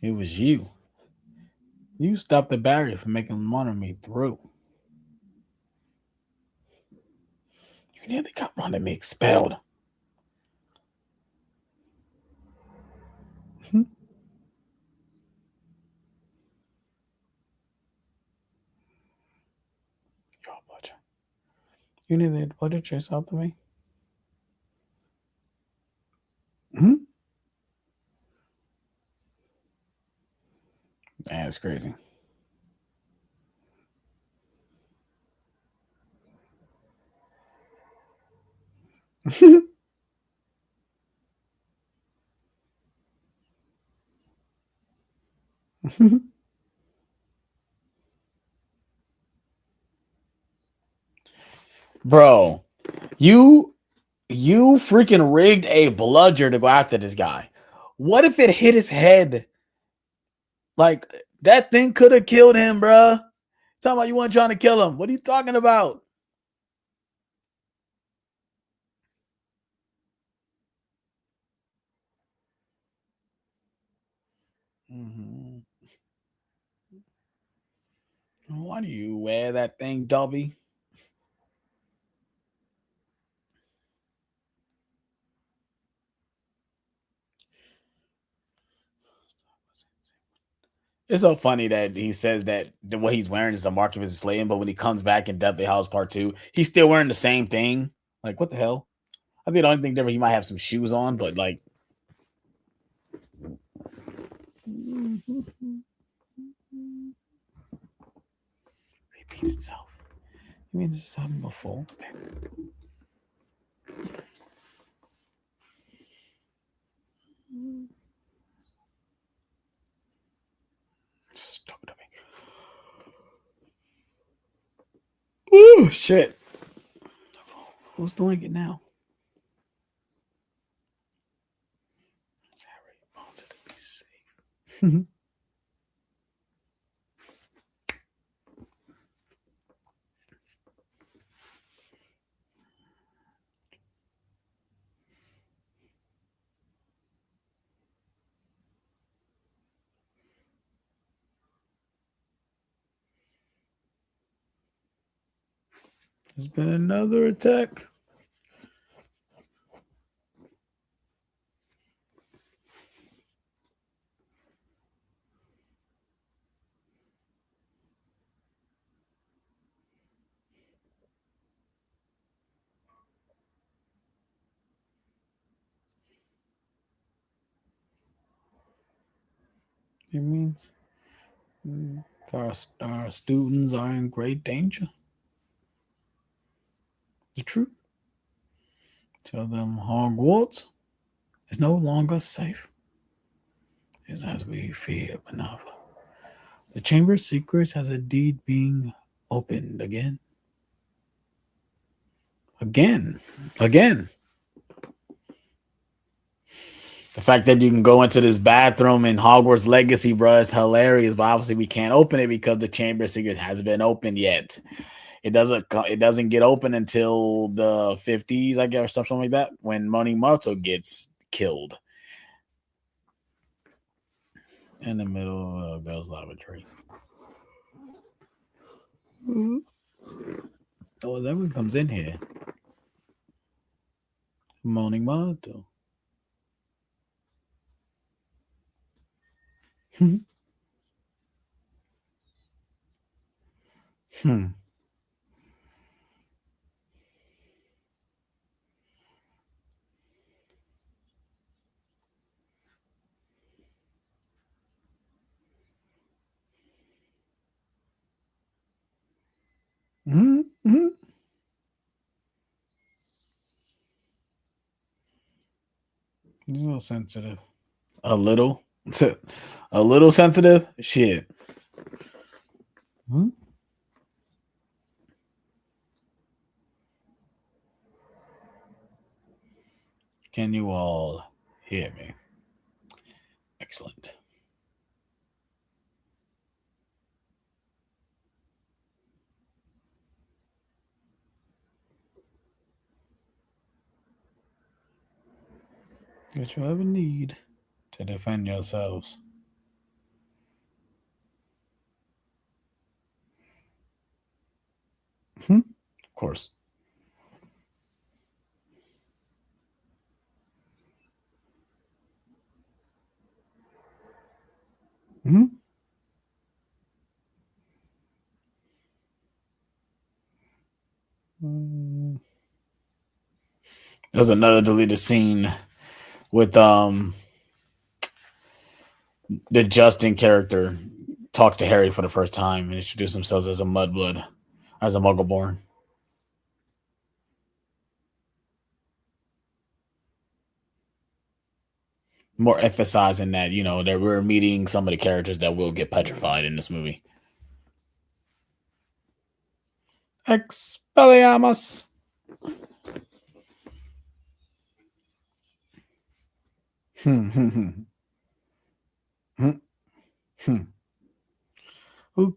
It was you. You stopped the barrier from making one of me through. You nearly got one of me expelled. Yo, butcher. You nearly had butter chase out to me. Mm-hmm. That's crazy. Bro, you freaking rigged a bludger to go after this guy. What if it hit his head? Like that thing could have killed him, bro. Talking about you weren't trying to kill him. What are you talking about? Mm-hmm. Why do you wear that thing, Dobby? It's so funny that he says that what he's wearing is a mark of his enslavement, but when he comes back in Deathly Hallows Part 2, he's still wearing the same thing. Like, what the hell? I think the only thing different, he might have some shoes on, but like. Repeats itself. You mean this has happened before? Just talk to me. Ooh, shit. Who's doing it now? It's Harry Potter to be safe. There's been another attack. It means our students are in great danger. The truth. Tell them Hogwarts is no longer safe. It's as we fear, Minerva. The Chamber of Secrets has indeed been opened again. Again. The fact that you can go into this bathroom in Hogwarts Legacy, bro, is hilarious. But obviously, we can't open it because the Chamber of Secrets hasn't been opened yet. It doesn't get open until the 50s, I guess, or something like that, when Moni Marto gets killed in the middle of Bell's Lavatory. Oh, that one comes in here. Moni Marto. Hmm. Mm-hmm. He's a little sensitive. A little? A little sensitive? Shit. Hmm? Can you all hear me? Excellent. What you ever need to defend yourselves. Of course. Mm-hmm. There's another deleted scene with the Justin character talks to Harry for the first time and introduces themselves as a mudblood, as a Muggleborn. More emphasizing that, that we're meeting some of the characters that will get petrified in this movie. Expelliarmus. Who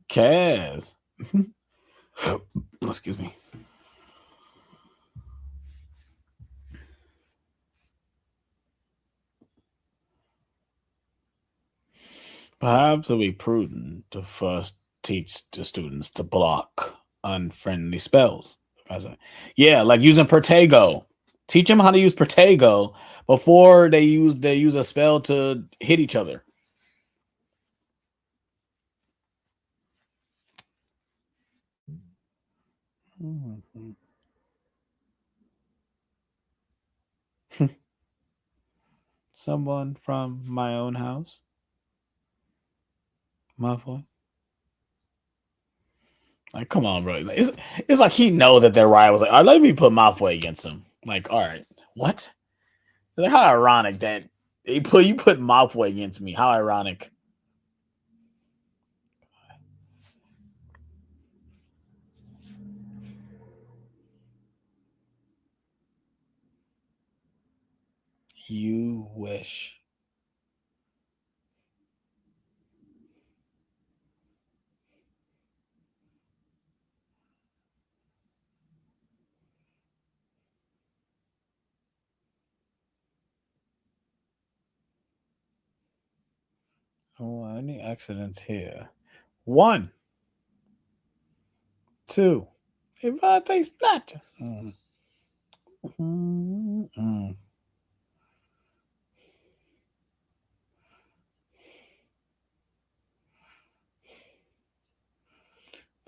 cares? Excuse me. Perhaps it would be prudent to first teach the students to block unfriendly spells. Professor. Yeah, like using Protego. Teach them how to use Protego before they use a spell to hit each other. Someone from my own house. Malfoy. Like, come on, bro. It's like he knows that their rival was like, all right, let me put Malfoy against him. Like, all right, what? Like, how ironic that you put Malfoy against me. How ironic. You wish. Oh, any accidents here? 1, 2. If I take snatch.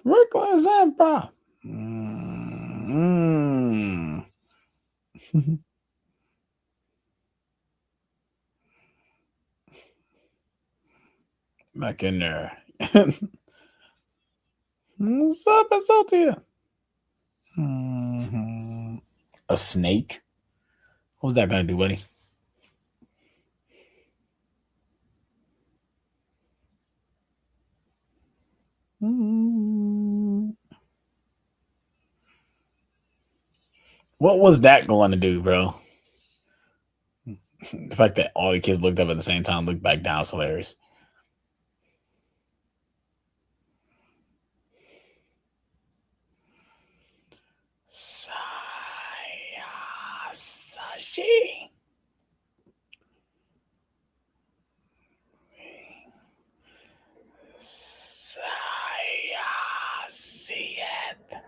Reckless Emperor. Back in there. What's up, Saltia? A snake? What's that gonna do, buddy? What was that going to do, bro? The fact that all the kids looked up at the same time, looked back down, is hilarious. Sashi. Sayasiet.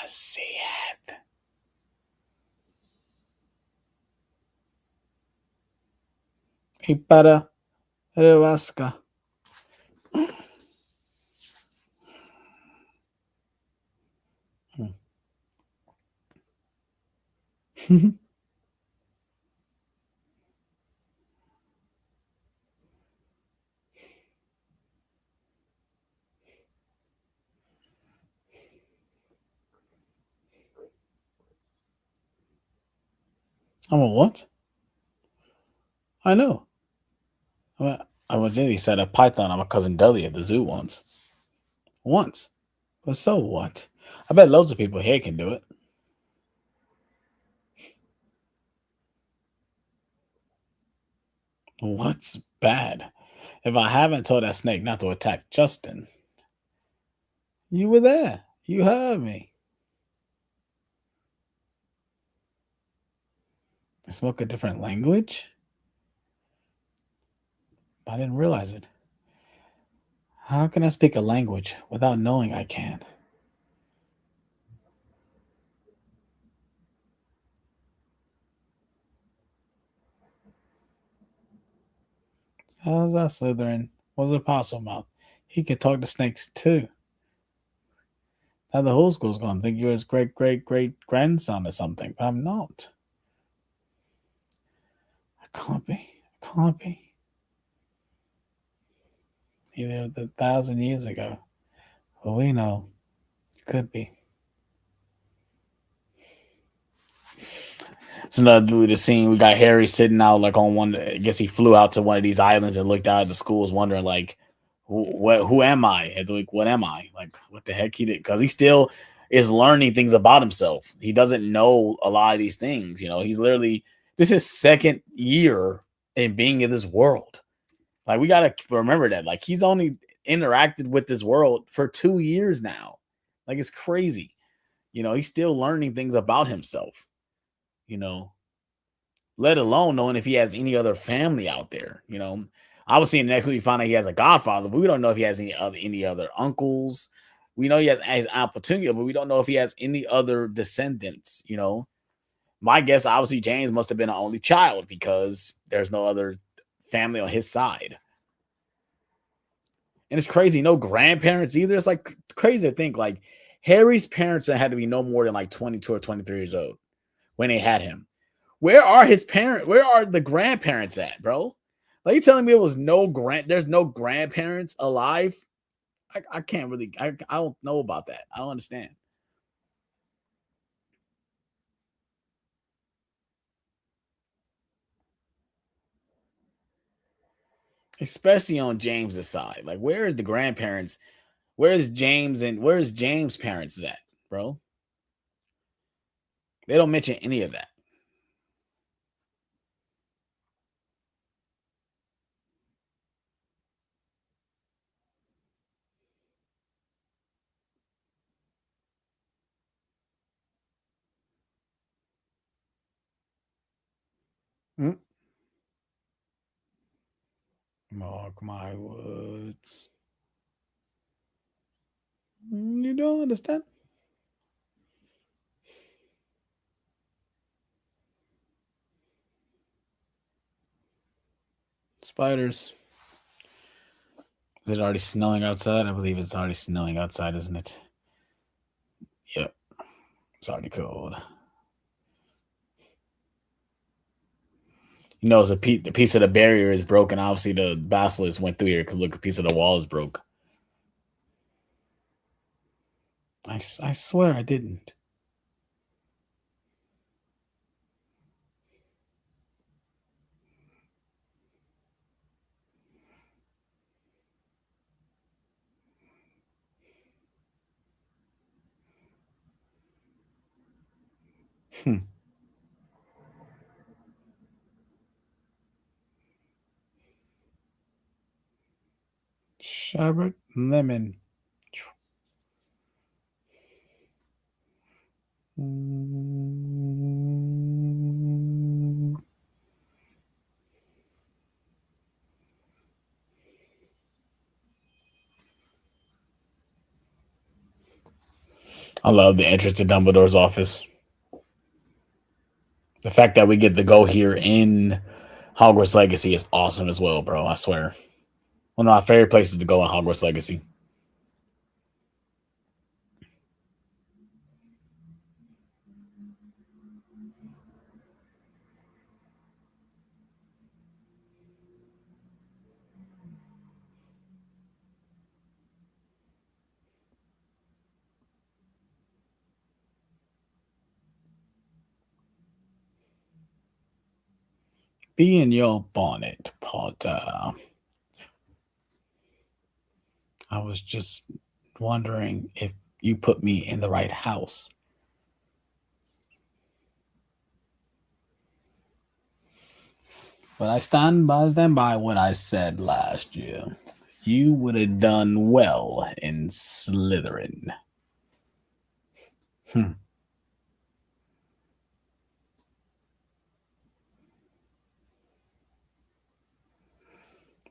Sayasiet. Ipara Revasca. I'm a what? I know. I originally said a python on my cousin Dudley at the zoo once. Once. But so what? I bet loads of people here can do it. What's bad? If I haven't told that snake not to attack Justin, you were there. You heard me. I spoke a different language? I didn't realize it. How can I speak a language without knowing I can? How's that, Slytherin? Was a parcel mouth. He can talk to snakes too. Now the whole school's gonna think you're his great great great grandson or something, but I'm not. I can't be. I can't be. He lived 1,000 years ago. Well, we know it could be. It's another deleted scene. We got Harry sitting out like on one. I guess he flew out to one of these islands and looked out at the schools, wondering like, Who am I? And like, what am I? Like, what the heck he did? Because he still is learning things about himself. He doesn't know a lot of these things. He's literally this is second year in being in this world. Like, we gotta remember that. Like, he's only interacted with this world for 2 years now. Like, it's crazy. He's still learning things about himself. You know, let alone knowing if he has any other family out there. Obviously, in the next week we find out he has a godfather, but we don't know if he has any other uncles. We know he has Aunt Petunia, but we don't know if he has any other descendants. My guess, obviously, James must have been an only child because there's no other family on his side. And it's crazy, no grandparents either. It's like crazy to think like Harry's parents had to be no more than like 22 or 23 years old when they had him. Where are his parents? Where are the grandparents at, bro? Like, you telling me there's no grandparents alive? I can't really I don't know about that. I don't understand. Especially on James's side. Like, where is the grandparents? Where's James' parents at, bro? They don't mention any of that. Mm. Mark my words. You don't understand? Spiders. Is it already snowing outside? I believe it's already snowing outside, isn't it? Yep. It's already cold. The piece of the barrier is broken. Obviously, the basilisk went through here because look, a piece of the wall is broke. I swear I didn't. Hmm. Sherbet lemon. Mm. I love the entrance to Dumbledore's office. The fact that we get to go here in Hogwarts Legacy is awesome as well, bro. I swear. One of my favorite places to go in Hogwarts Legacy. Be in your bonnet, Potter. I was just wondering if you put me in the right house. But I stand by what I said last year. You would have done well in Slytherin. Hmm.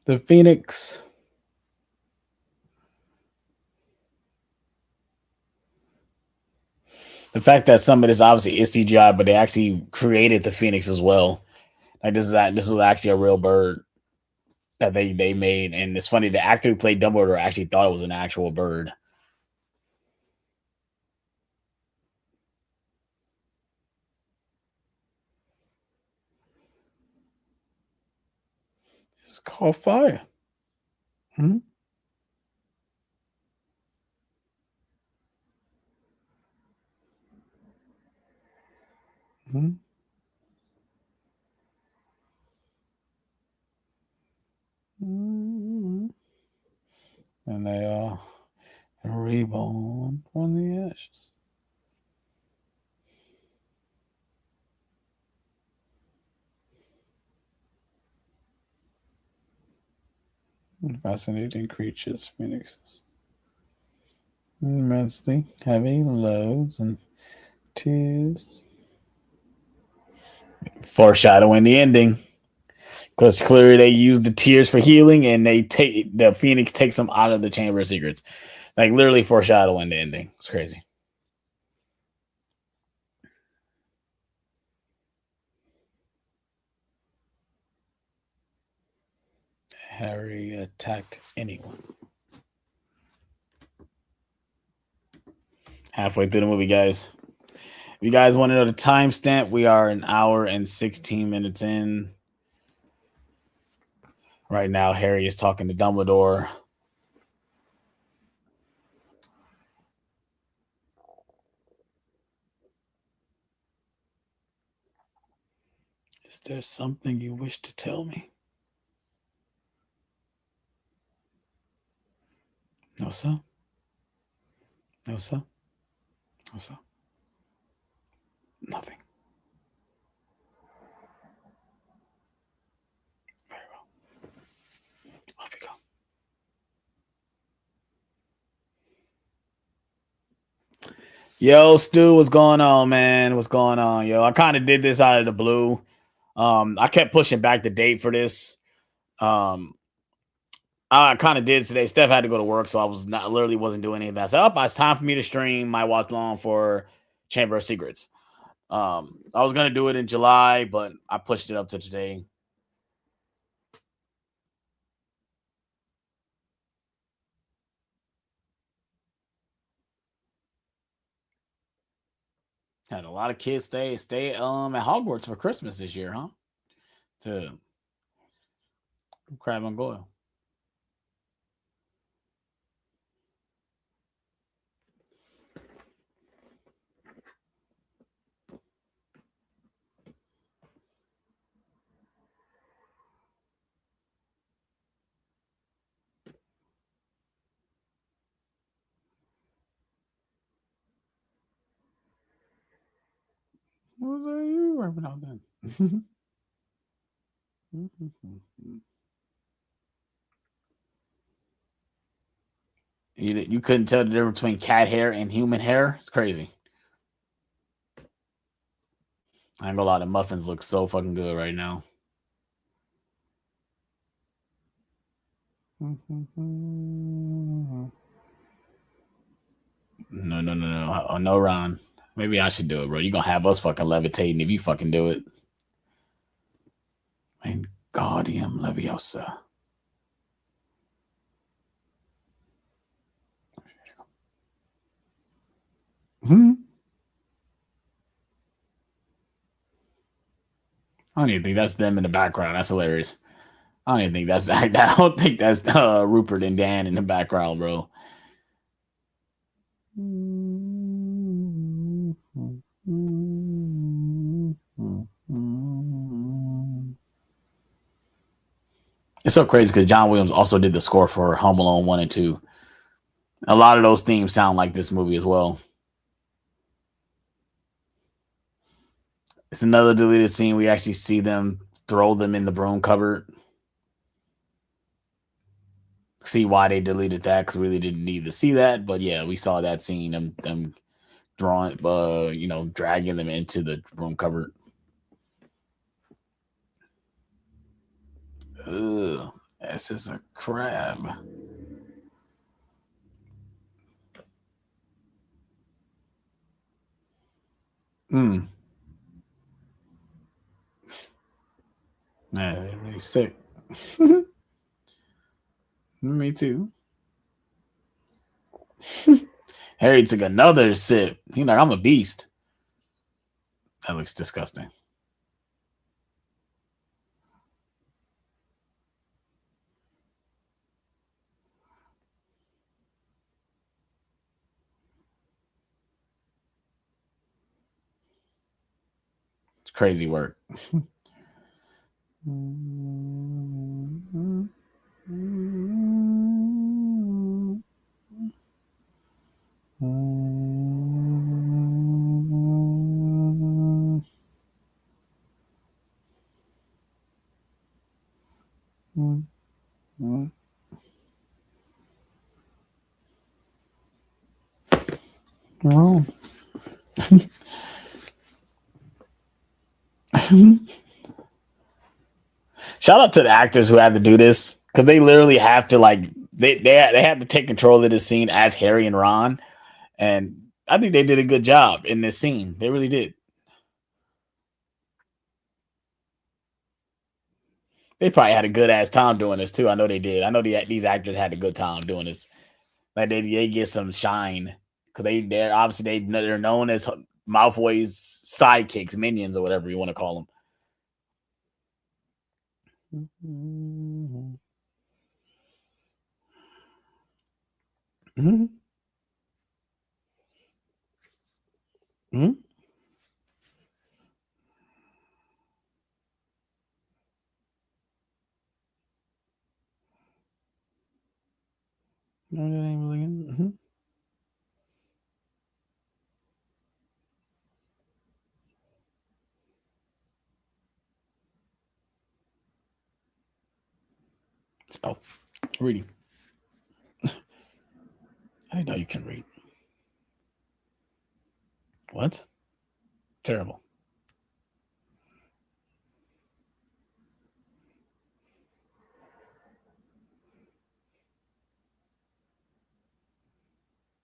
The Phoenix. The fact that some of this obviously is CGI, but they actually created the Phoenix as well. Like, this is actually a real bird that they made, and it's funny. The actor who played Dumbledore actually thought it was an actual bird. It's called fire. Hmm. Hmm. Hmm. And they are reborn from the ashes. Fascinating creatures, phoenixes. Immensely heavy loads and tears. Foreshadowing the ending. Because clearly they use the tears for healing and they take the Phoenix takes them out of the Chamber of Secrets. Like literally foreshadowing the ending. It's crazy. Harry attacked anyone. Halfway through the movie, guys. If you guys want to know the timestamp, we are an hour and 16 minutes in. Right now, Harry is talking to Dumbledore. Is there something you wish to tell me? No, sir. No, sir. No, sir. Nothing. Very well. Off you go. Yo, Stu, what's going on, man? What's going on, yo? I kind of did this out of the blue. I kept pushing back the date for this. Um, I kind of did today. Steph had to go to work, so I was not literally wasn't doing anything. I said, "Oh, it's time for me to stream my watch long for Chamber of Secrets." I was gonna do it in July, but I pushed it up to today. Had a lot of kids stay at Hogwarts for Christmas this year, huh? To Crab and Goyle. What was that you rapping out then? You couldn't tell the difference between cat hair and human hair. It's crazy. I ain't gonna lie, the muffins look so fucking good right now. No. Oh, no, Ron. Maybe I should do it, bro. You're gonna have us fucking levitating if you fucking do it. Wingardium Leviosa. Hmm. I don't even think that's them in the background. That's hilarious. I don't even think that's I don't think that's Rupert and Dan in the background, bro. It's so crazy because John Williams also did the score for Home Alone 1 and 2. A lot of those themes sound like this movie as well. It's another deleted scene. We actually see them throw them in the broom cupboard. See why they deleted that because we really didn't need to see that. But yeah, we saw that scene, them drawing, dragging them into the broom cupboard. Ugh, this is a crab. Hmm. Yeah, they're really sick. Me too. Harry took another sip. He's like, I'm a beast. That looks disgusting. It's crazy work. Mm-hmm. Wrong. Shout out to the actors who had to do this because they literally have to like they have to take control of this scene as Harry and Ron, and I think they did a good job in this scene. They really did. They probably had a good ass time doing this too. I know they did. I know these actors had a good time doing this. Like they get some shine because they're obviously they're known as Malfoy's sidekicks, minions, or whatever you want to call them. Mm-hmm. Mm-hmm. Mm-hmm. Mm-hmm. Oh, reading. I didn't know you can read. What? Terrible.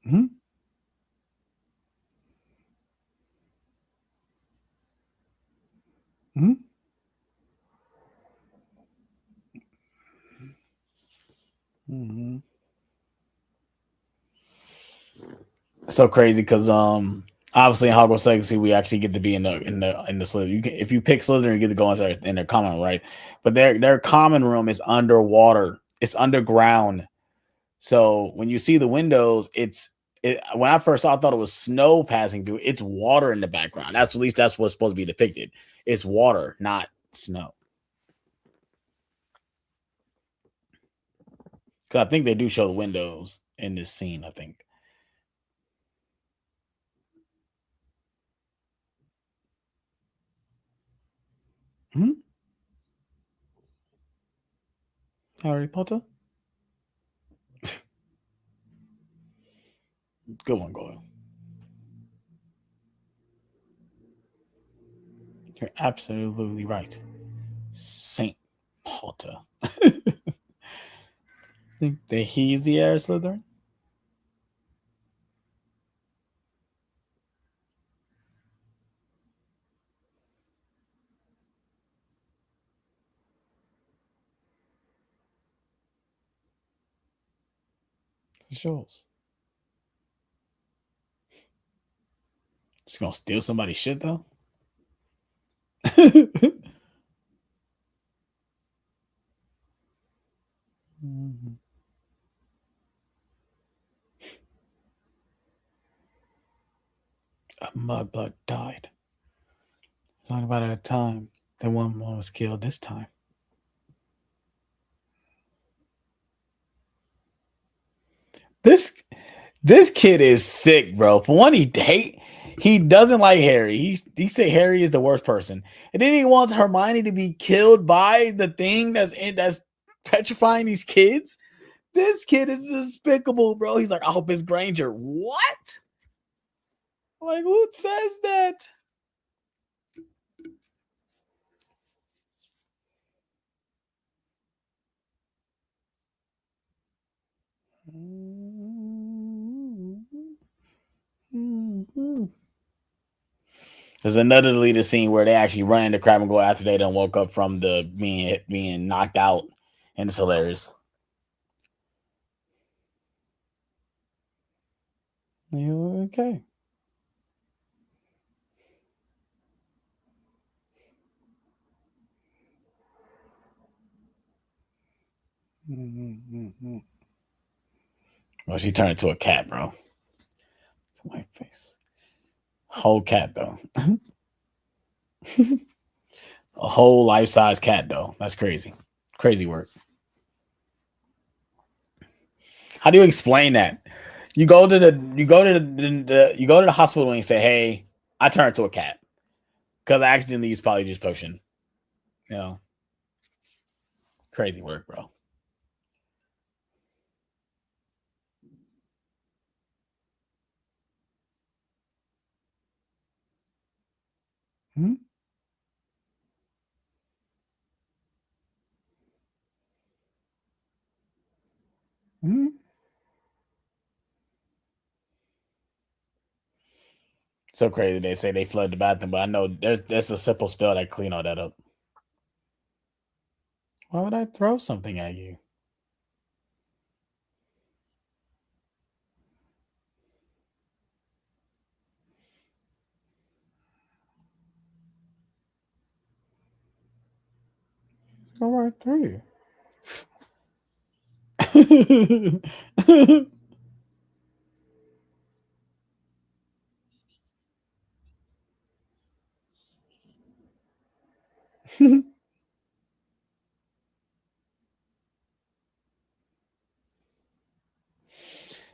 Mm-hmm. Mm-hmm. Mm-hmm. So crazy because obviously in Hogwarts Legacy we actually get to be in the Slytherin. You can, if you pick Slytherin, you get to go in their common room, right? But their common room is underwater. It's underground. So when you see the windows, when I first saw, I thought it was snow passing through. It's water in the background. That's at least that's what's supposed to be depicted. It's water, not snow. Because I think they do show the windows in this scene. I think. Hmm? Harry Potter. Good one, Goyle. You're absolutely right. Saint Potter. Think that he's the heir Slytherin? It shows. Just gonna steal somebody's shit though. Mhm. A mudblood died. Talking about at a time. Then one more was killed this time. This this kid is sick, bro. For one, he doesn't like Harry. He say Harry is the worst person, and then he wants Hermione to be killed by the thing that's petrifying these kids. This kid is despicable, bro. He's like, I hope it's Granger. What? Like, who says that? There's another deleted scene where they actually run into Crab and Goyle after they done woke up from the being knocked out, and it's hilarious. You okay? Well, she turned into a cat, bro. My face. Whole cat though. A whole life size cat though. That's crazy. Crazy work. How do you explain that? You go to the hospital and say, "Hey, I turned to a cat because I accidentally used polyjuice potion." You know, Crazy work, bro. Hmm? Hmm? So crazy. They say they flood the bathroom, but I know there's a simple spell that clean all that up. Why would I throw something at you? Go right through you.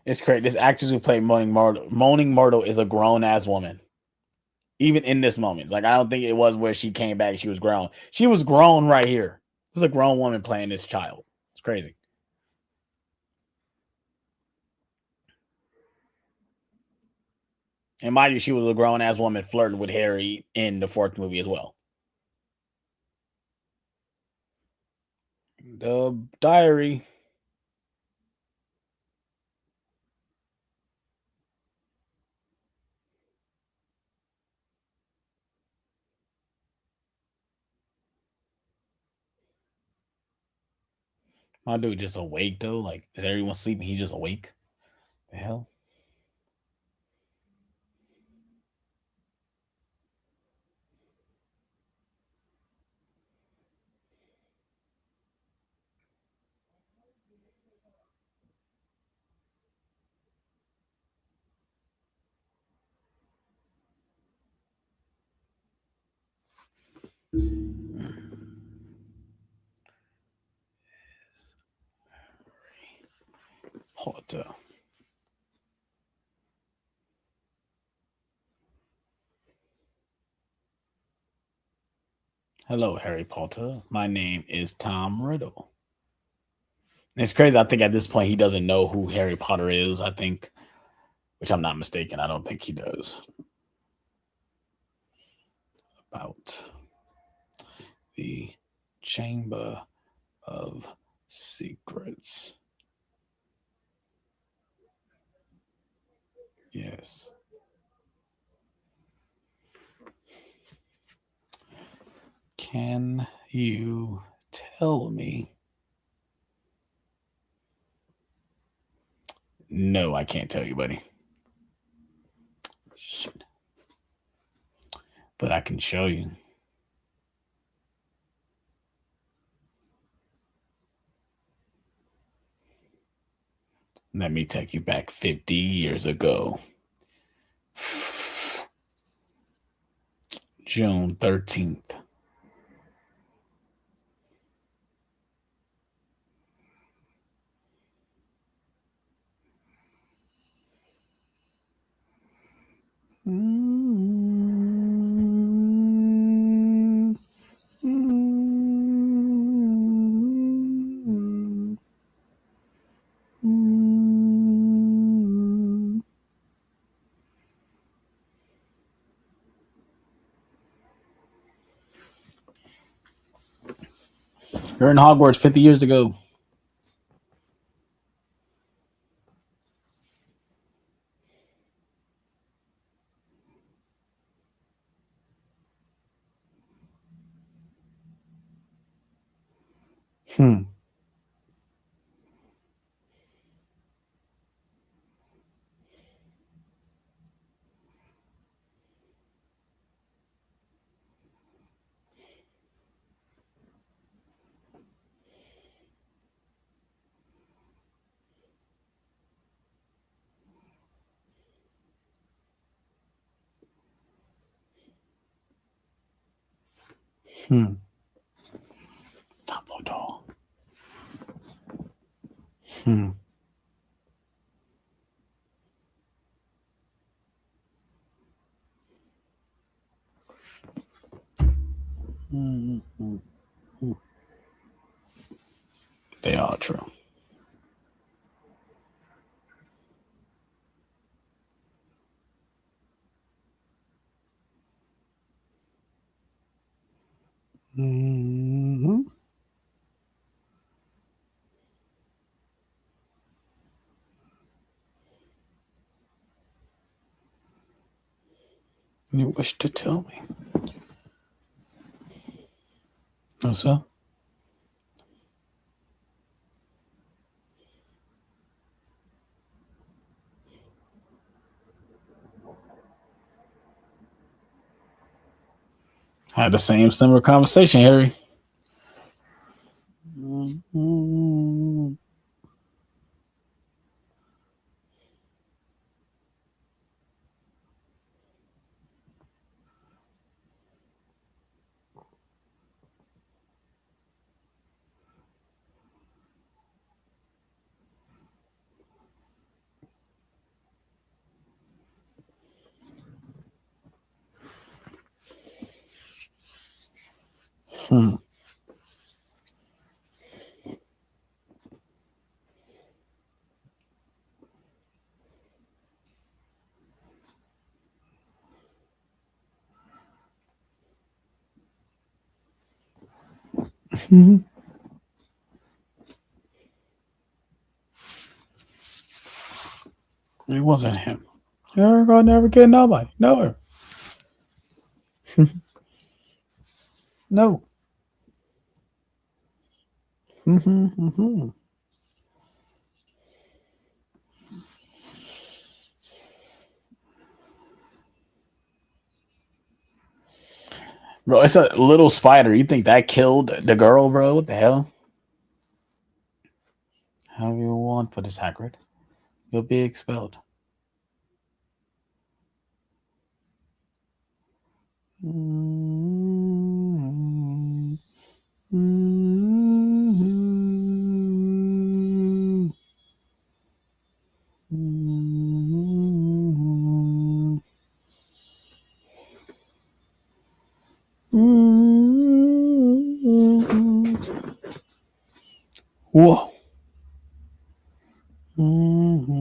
It's crazy. This actress who played Moaning Myrtle is a grown ass woman. Even in this moment, like I don't think it was where she came back. She was grown. She was grown right here. This is a grown woman playing this child. It's crazy. And mind you, she was a grown ass woman flirting with Harry in the fourth movie as well. The diary. My dude just awake though. Like, is everyone sleeping? He's just awake. The hell? Potter. Hello, Harry Potter. My name is Tom Riddle. It's crazy. I think at this point he doesn't know who Harry Potter is. I think, which I'm not mistaken. I don't think he does. About the Chamber of Secrets. Yes. Can you tell me? No, I can't tell you, buddy. Shit. But I can show you. Let me take you back 50 years ago. June 13th. You're in Hogwarts 50 years ago. Hmm. Hmm. Dumbledore. Hmm. Hmm. They are true. Mm-hmm. You wish to tell me? What's up? Had the same similar conversation, Harry. Mm-hmm. Hmm. It wasn't him. You're gonna never get nobody. No. No. Mm-hmm. Bro, it's a little spider. You think that killed the girl, bro? What the hell? However you want, but it's Hagrid. You'll be expelled. Mm-hmm. Mm-hmm. Mm-hmm. Mm-hmm. Whoa. Mm-hmm.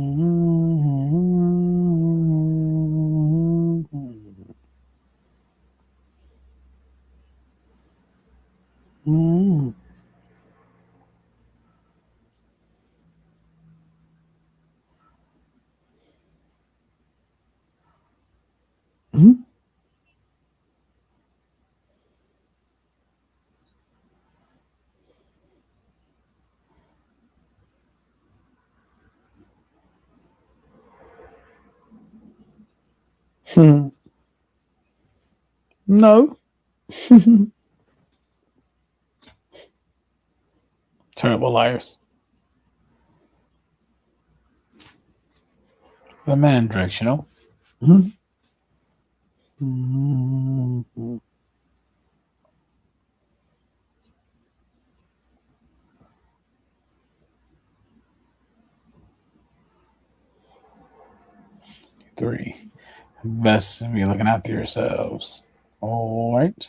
Mm-hmm. No. Terrible liars. The man directional. Mm-hmm. Mm-hmm. Three. Best be looking after yourselves. All right.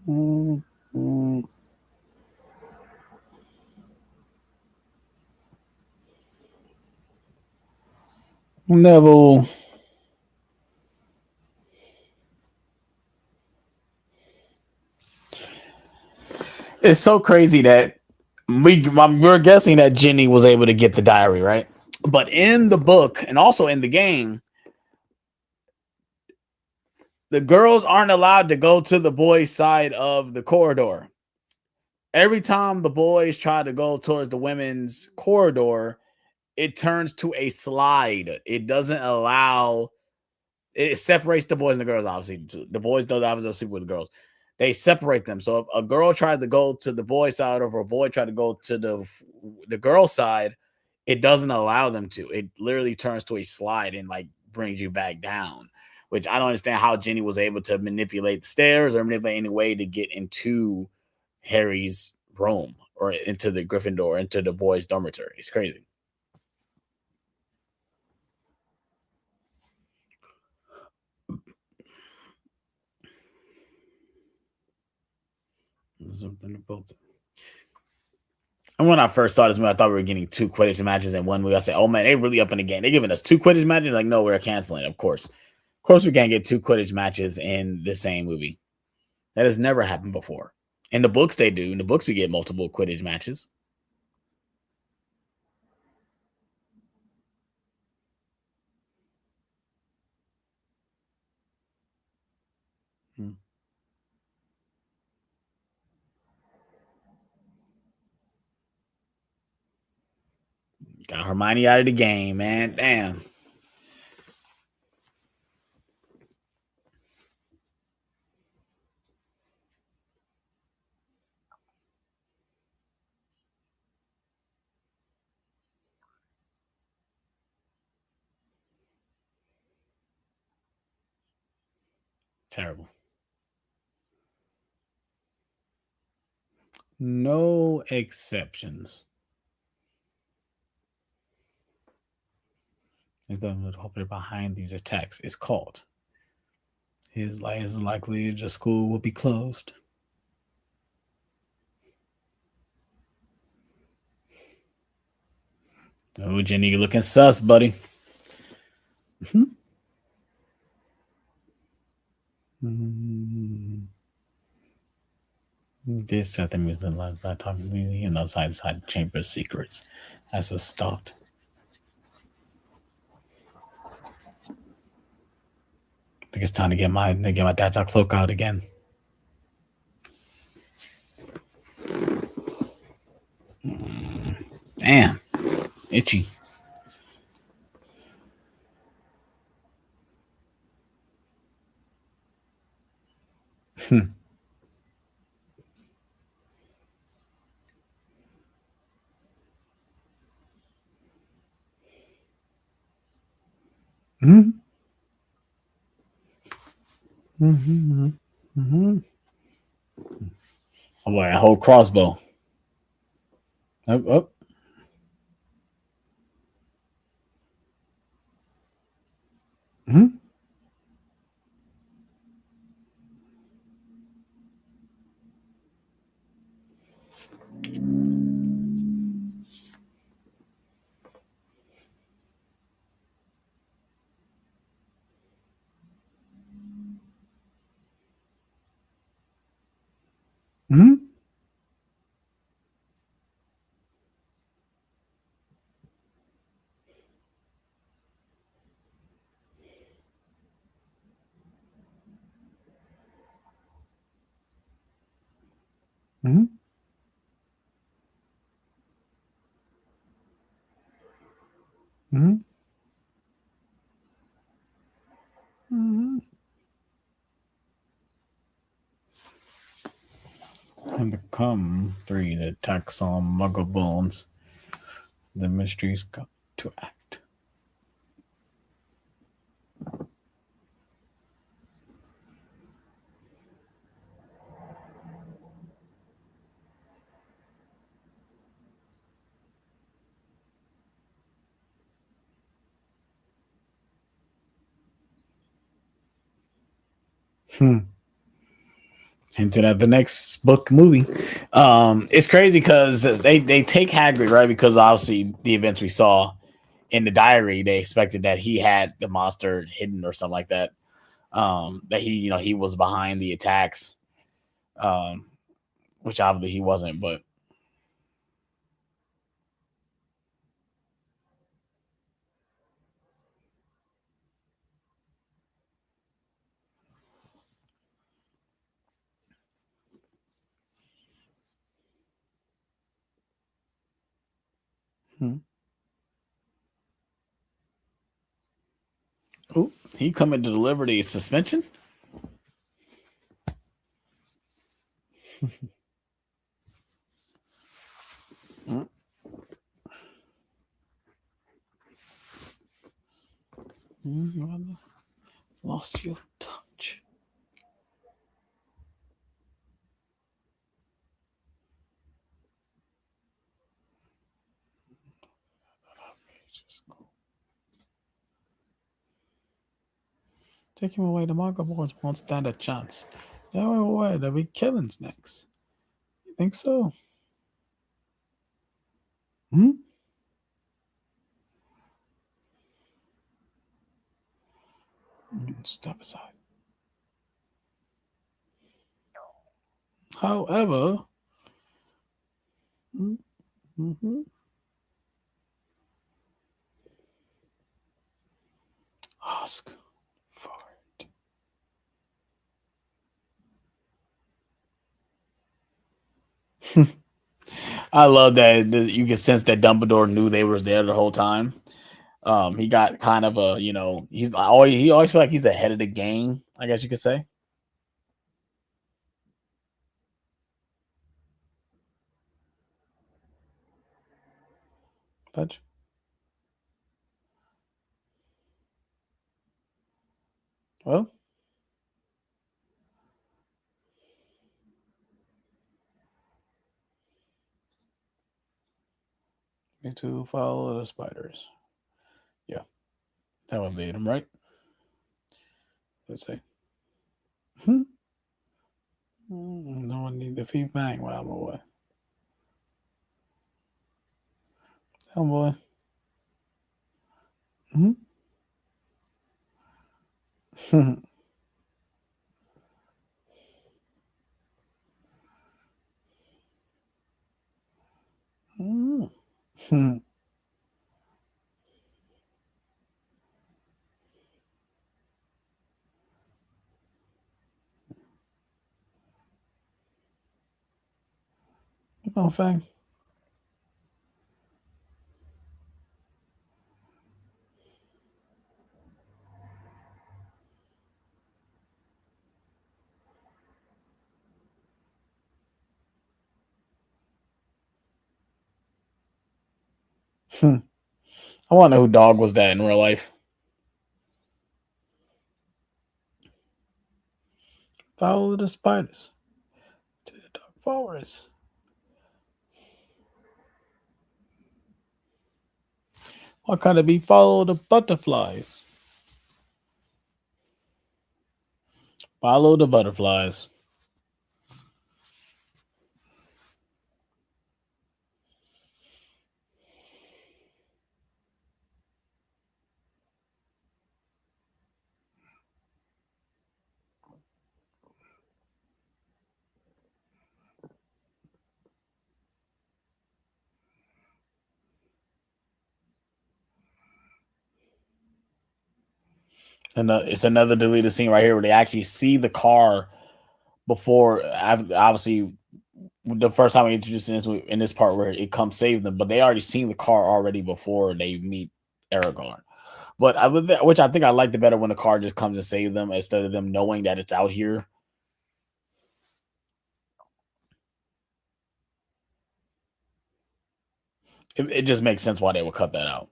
Mm-hmm. Neville. It's so crazy that we're guessing that Ginny was able to get the diary, right? But in the book and also in the game, the girls aren't allowed to go to the boys' side of the corridor. Every time the boys try to go towards the women's corridor, it turns to a slide. It doesn't allow. It separates the boys and the girls. Obviously, the boys don't obviously sleep with the girls. They separate them. So if a girl tried to go to the boy side, or if a boy tried to go to the girl side, it doesn't allow them to. It literally turns to a slide and like brings you back down. Which I don't understand how Jenny was able to manipulate the stairs or manipulate any way to get into Harry's room or into the Gryffindor, into the boys' dormitory. It's crazy. something about it. And when I first saw this movie, I thought we were getting 2 Quidditch matches in one movie. I said, "Oh man, they really up in the game. They're giving us 2 Quidditch matches." Like, no, we're canceling. Of course, we can't get 2 Quidditch matches in the same movie. That has never happened before. In the books, they do. In the books, we get multiple Quidditch matches. Hmm. Got Hermione out of the game, man. Damn. Terrible. No exceptions. Is the operator behind these attacks is called. His life is likely the school will be closed. Oh, Jenny, you're looking sus, buddy. Mm-hmm. Mm-hmm. This set the music line by talking easy and outside chamber secrets as a start. I think it's time to get my dad's cloak out again. Damn, itchy. Hmm. Mm-hmm. Mm-hmm. Mm-hmm. Oh boy, a whole crossbow. Up, up. Mm-hmm. Mm-hmm. Mm-hmm. Mm-hmm. Mm-hmm. And the come 3 that attacks on Muggle Bones. The mysteries got to act. Hmm. Hinted at the next book movie. It's crazy because they take Hagrid, right? Because obviously the events we saw in the diary, they expected that he had the monster hidden or something like that. That he was behind the attacks. Um, which obviously he wasn't, but hmm. Ooh, he coming to deliver the suspension. Lost your touch. Take him away. The Margot boys won't stand a chance. No way, there'll be killings next. think so. Hmm? Step aside. However, mm-hmm. Ask for it. I love that you can sense that Dumbledore knew they was there the whole time. He got kind of a, he always feel like he's ahead of the game, I guess you could say. But well, me to follow the spiders. Yeah, that would lead him right. Let's say. Hmm. No one need the feed bang while I'm away. Oh boy. Hmm. Oh, fang. I want to know who dog was that in real life. Follow the spiders to the dark forest. Why can't it be follow the butterflies? Follow the butterflies. And it's another deleted scene right here where they actually see the car before. Obviously, the first time we introduced in this part where it comes save them, but they already seen the car already before they meet Aragorn. But which I think I liked it better when the car just comes and save them instead of them knowing that it's out here. It just makes sense why they would cut that out.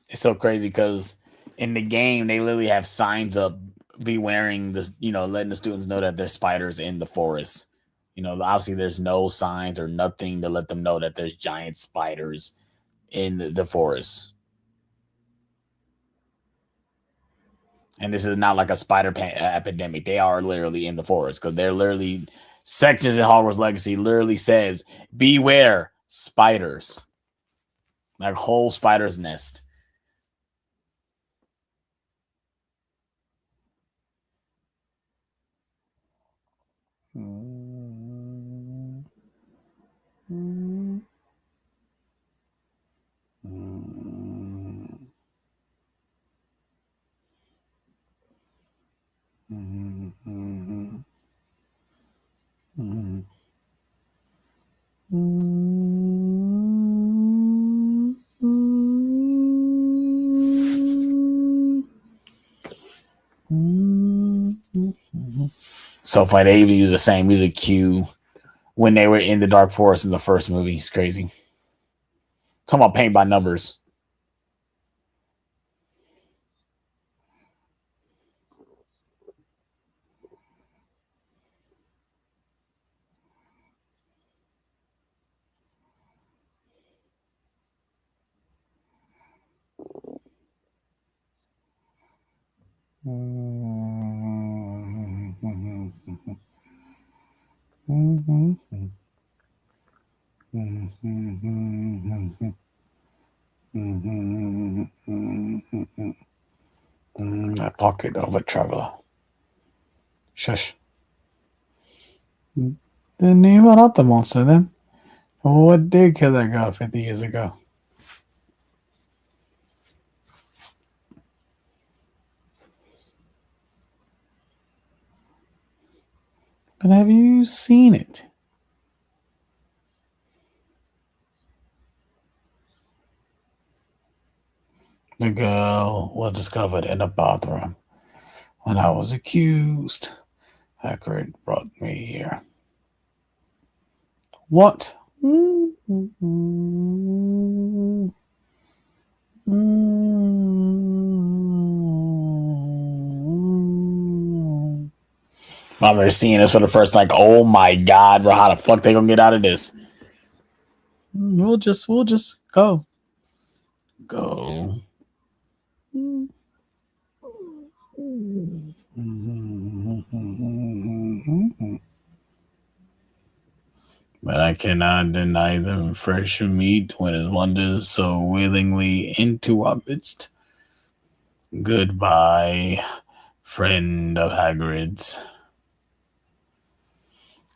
It's so crazy because in the game they literally have signs up, be wearing this, letting the students know that there's spiders in the forest. Obviously there's no signs or nothing to let them know that there's giant spiders in the forest. And this is not like a epidemic. They are literally in the forest because they're literally sections in Hogwarts Legacy literally says beware spiders, like whole spider's nest. Mm-hmm. So funny. They even use the same music cue when they were in the Dark Forest in the first movie. It's crazy. Talking about paint by numbers. A pocket of a traveler. Shush. Didn't even out the monster then. What did kill that guy 50 years ago? But have you seen it? The girl was discovered in the bathroom when I was accused. Hagrid brought me here. What? I've never seen this for the first, like, oh my god, bro, how the fuck they gonna get out of this? We'll just go. But I cannot deny them fresh meat when it wanders so willingly into our midst. Goodbye, friend of Hagrid's.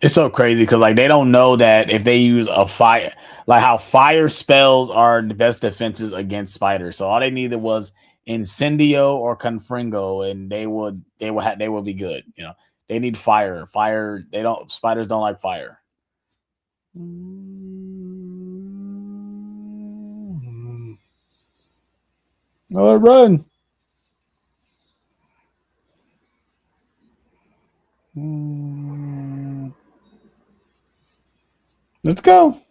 It's so crazy because like they don't know that if they use a fire, like how fire spells are the best defenses against spiders. So all they needed was Incendio or Confringo, and they would be good. You know, they need fire. Fire. They don't. Spiders don't like fire. Oh, run! Let's go.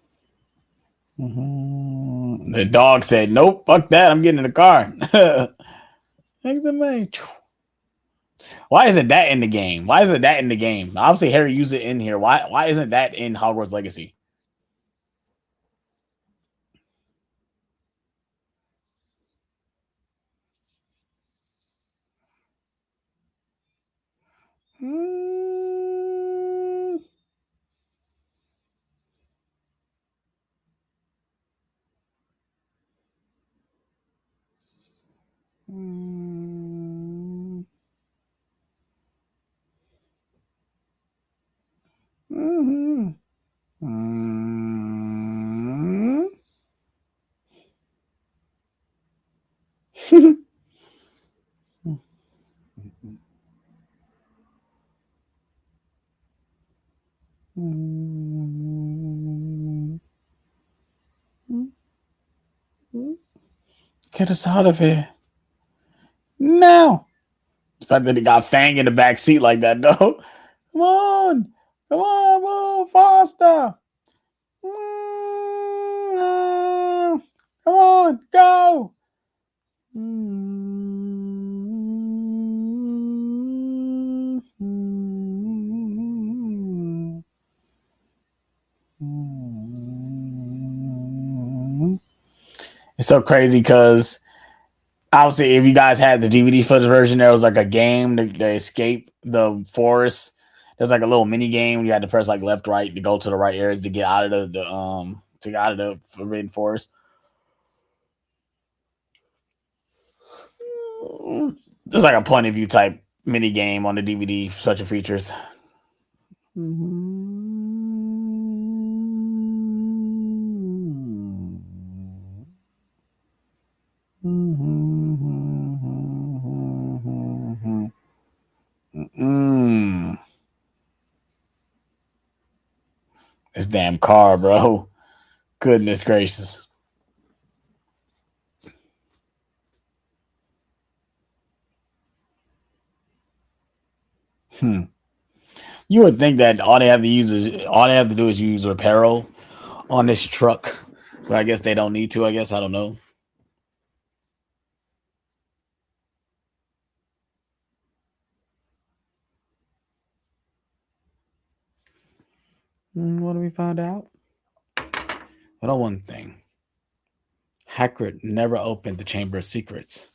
The dog said, "Nope, fuck that. I'm getting in the car." Thanks to me. Why isn't that in the game? Why isn't that in the game? Obviously, Harry used it in here. Why isn't that in Hogwarts Legacy? Get us out of here. No. The fact that he got Fang in the back seat like that, though. Come on. Move faster. Come on, go. It's so crazy because obviously, if you guys had the DVD footage version, there was like a game to escape the forest. There's like a little mini game. You had to press like left, right to go to the right areas to get out of the to get out of the forbidden forest. There's like a point of view type mini game on the DVD special features. This damn car, bro. Goodness gracious. You would think that all they have to do is use Reparo on this truck, but I guess they don't need to. I guess I don't know. What do we find out? I know one thing. Hagrid never opened the Chamber of Secrets.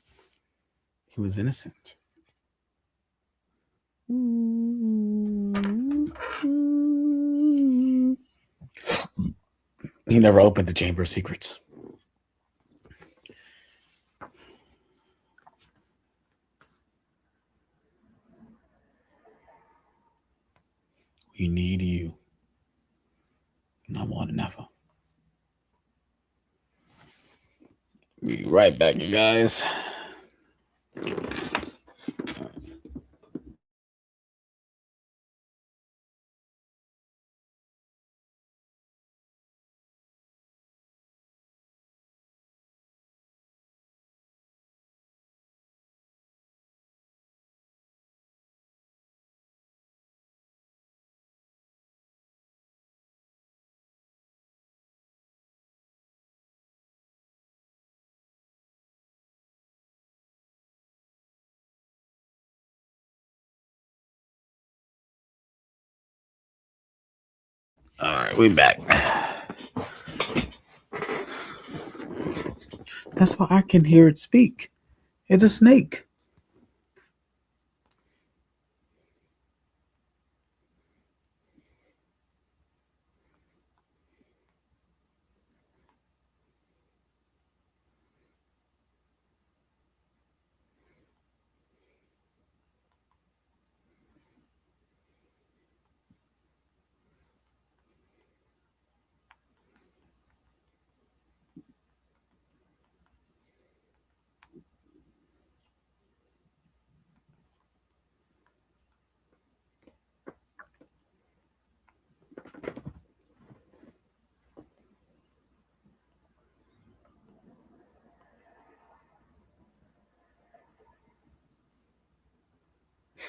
He was innocent. He never opened the Chamber of Secrets. We need you. Not more than ever. Be right back, you guys. All right, we back. That's why I can hear it speak. It's a snake.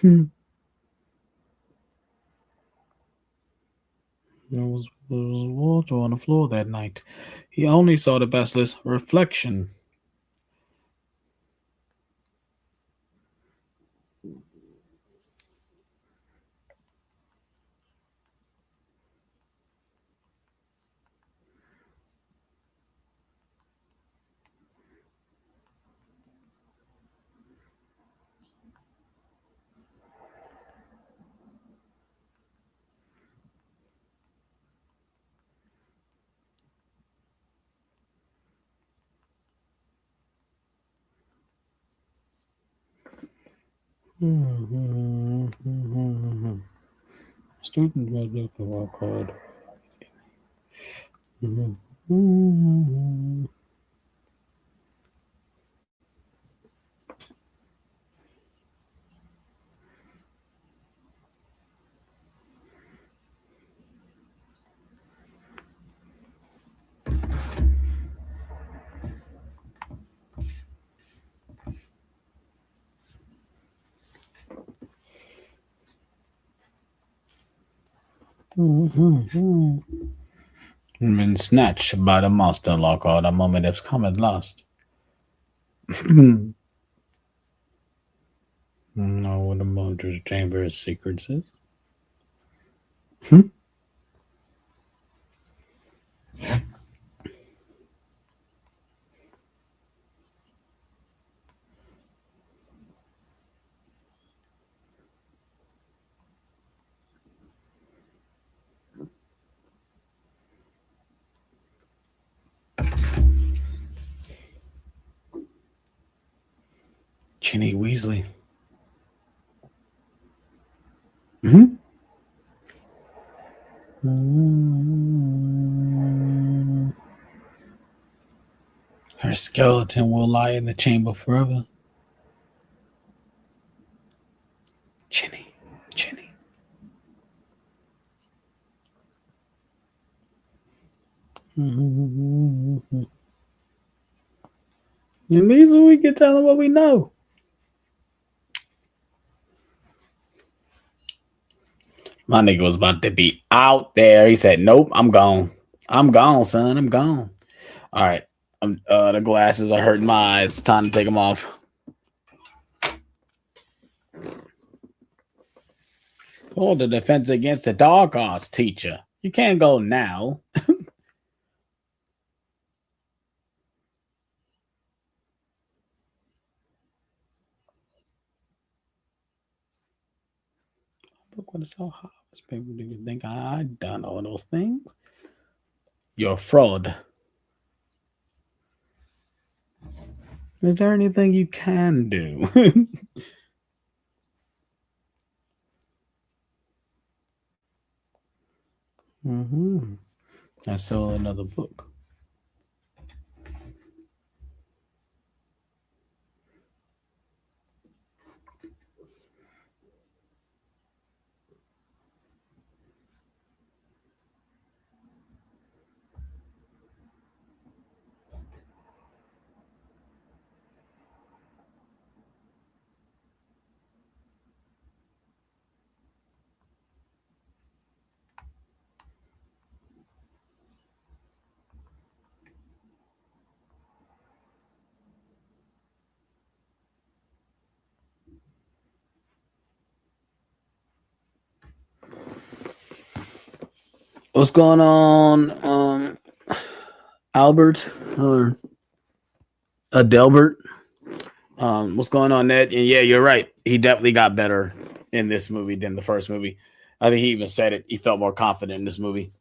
There was water on the floor that night. He only saw the basilisk's reflection. Student was looking for called. Been snatched by the monster, Lockhart. A moment has come at last. Know what the monster's chamber of secrets is? Ginny Weasley. Her skeleton will lie in the chamber forever. Ginny. Ginny. And these we can tell them what we know. My nigga was about to be out there. He said, "Nope, I'm gone. I'm gone, son. I'm gone." All right. The glasses are hurting my eyes. It's time to take them off. Oh, the defense against the dog arts teacher. You can't go now. Look what it's so hot. People do you think I done all those things? You're a fraud. Is there anything you can do? Mm-hmm. I saw another book. What's going on, Albert or Adelbert? What's going on, Ned? And yeah, you're right. He definitely got better in this movie than the first movie. I think he even said it. He felt more confident in this movie.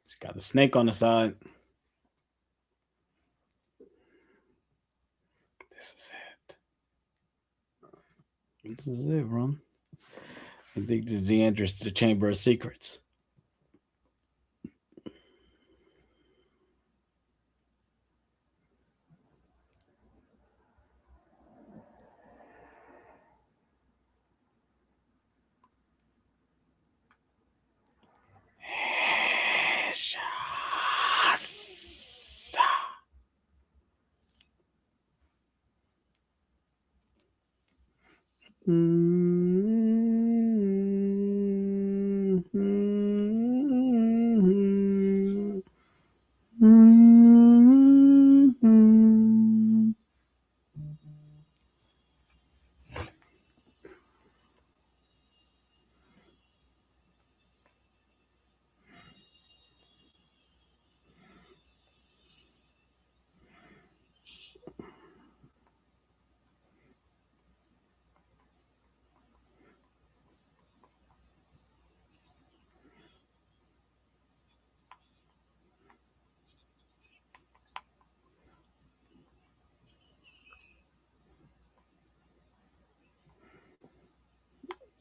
He's got the snake on the side. This is it. This is it, Ron. I think this is the entrance to the Chamber of Secrets.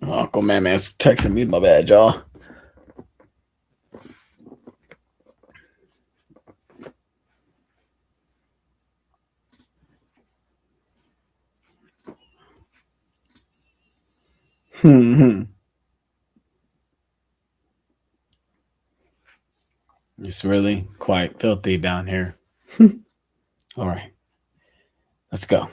Uncle Man's texting me. My bad, y'all. It's really quite filthy down here. All right, let's go.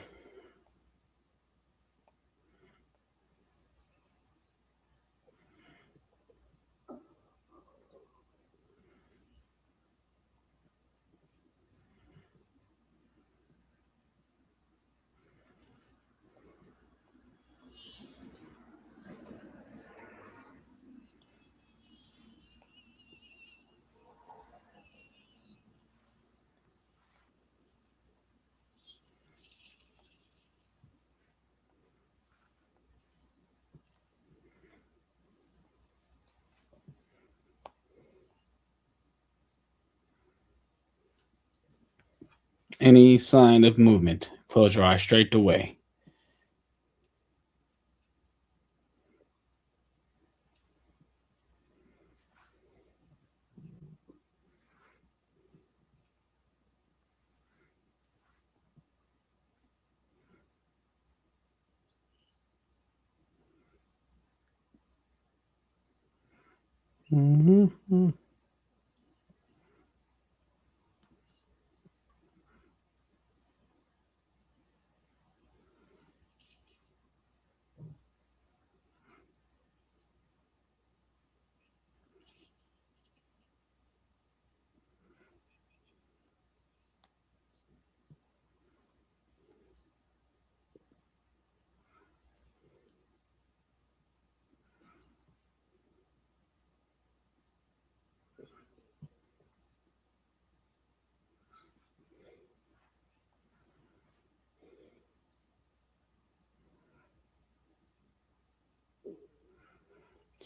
Any sign of movement, close your eyes straight away. Mm-hmm.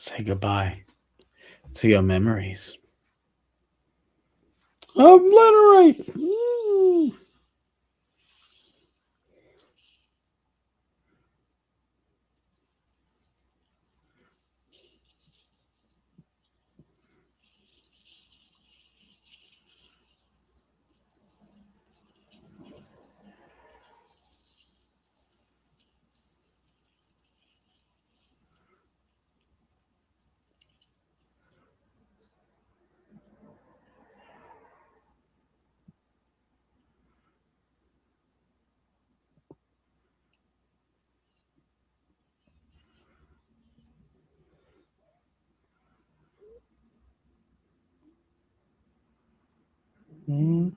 Say goodbye to your memories. Obliterate. Mm.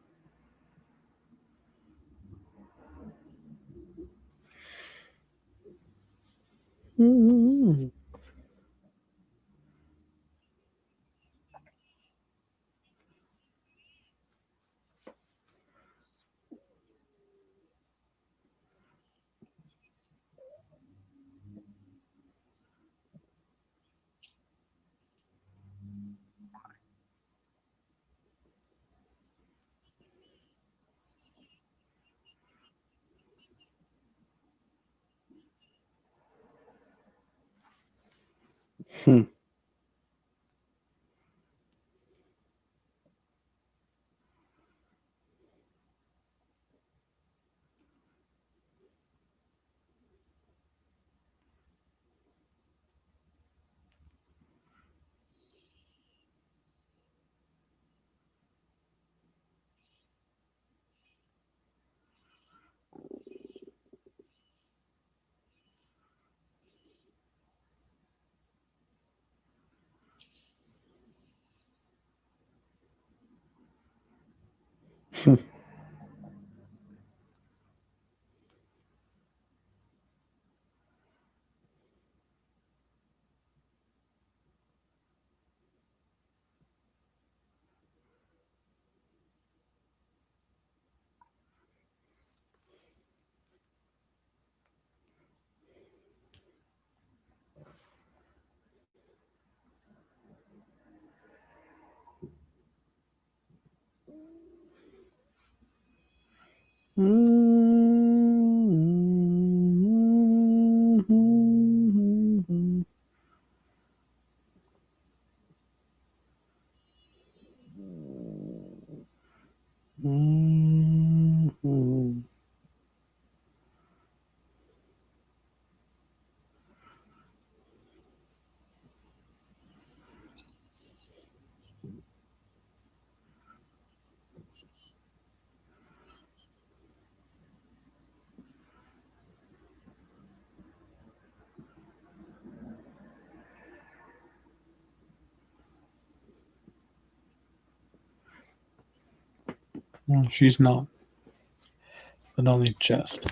Mm. Hmm. Mm. Mm. She's not, but only just.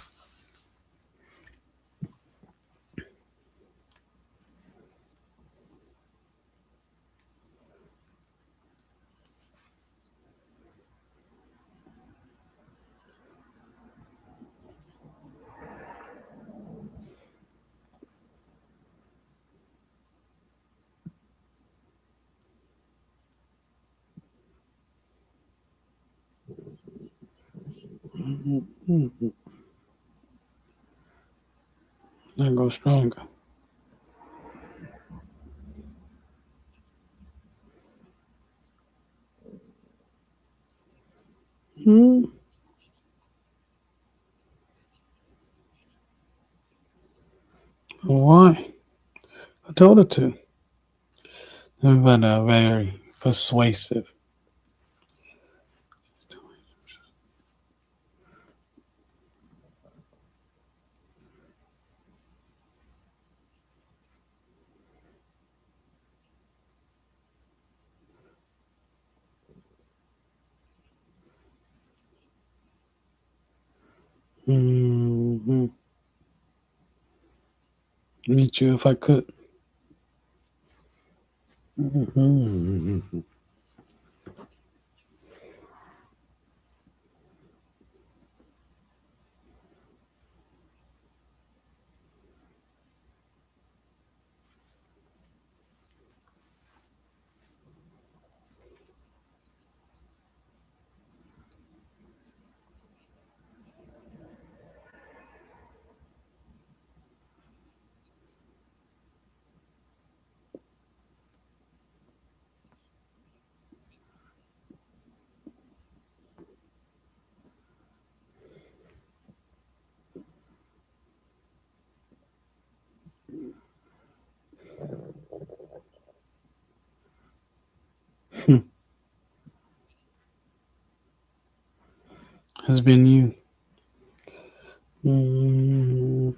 Mm. I go stronger. Mm. Why? I told her to. But very persuasive. Mm-hmm. Meet you if I could. Mm-hmm. Has been you. Mm.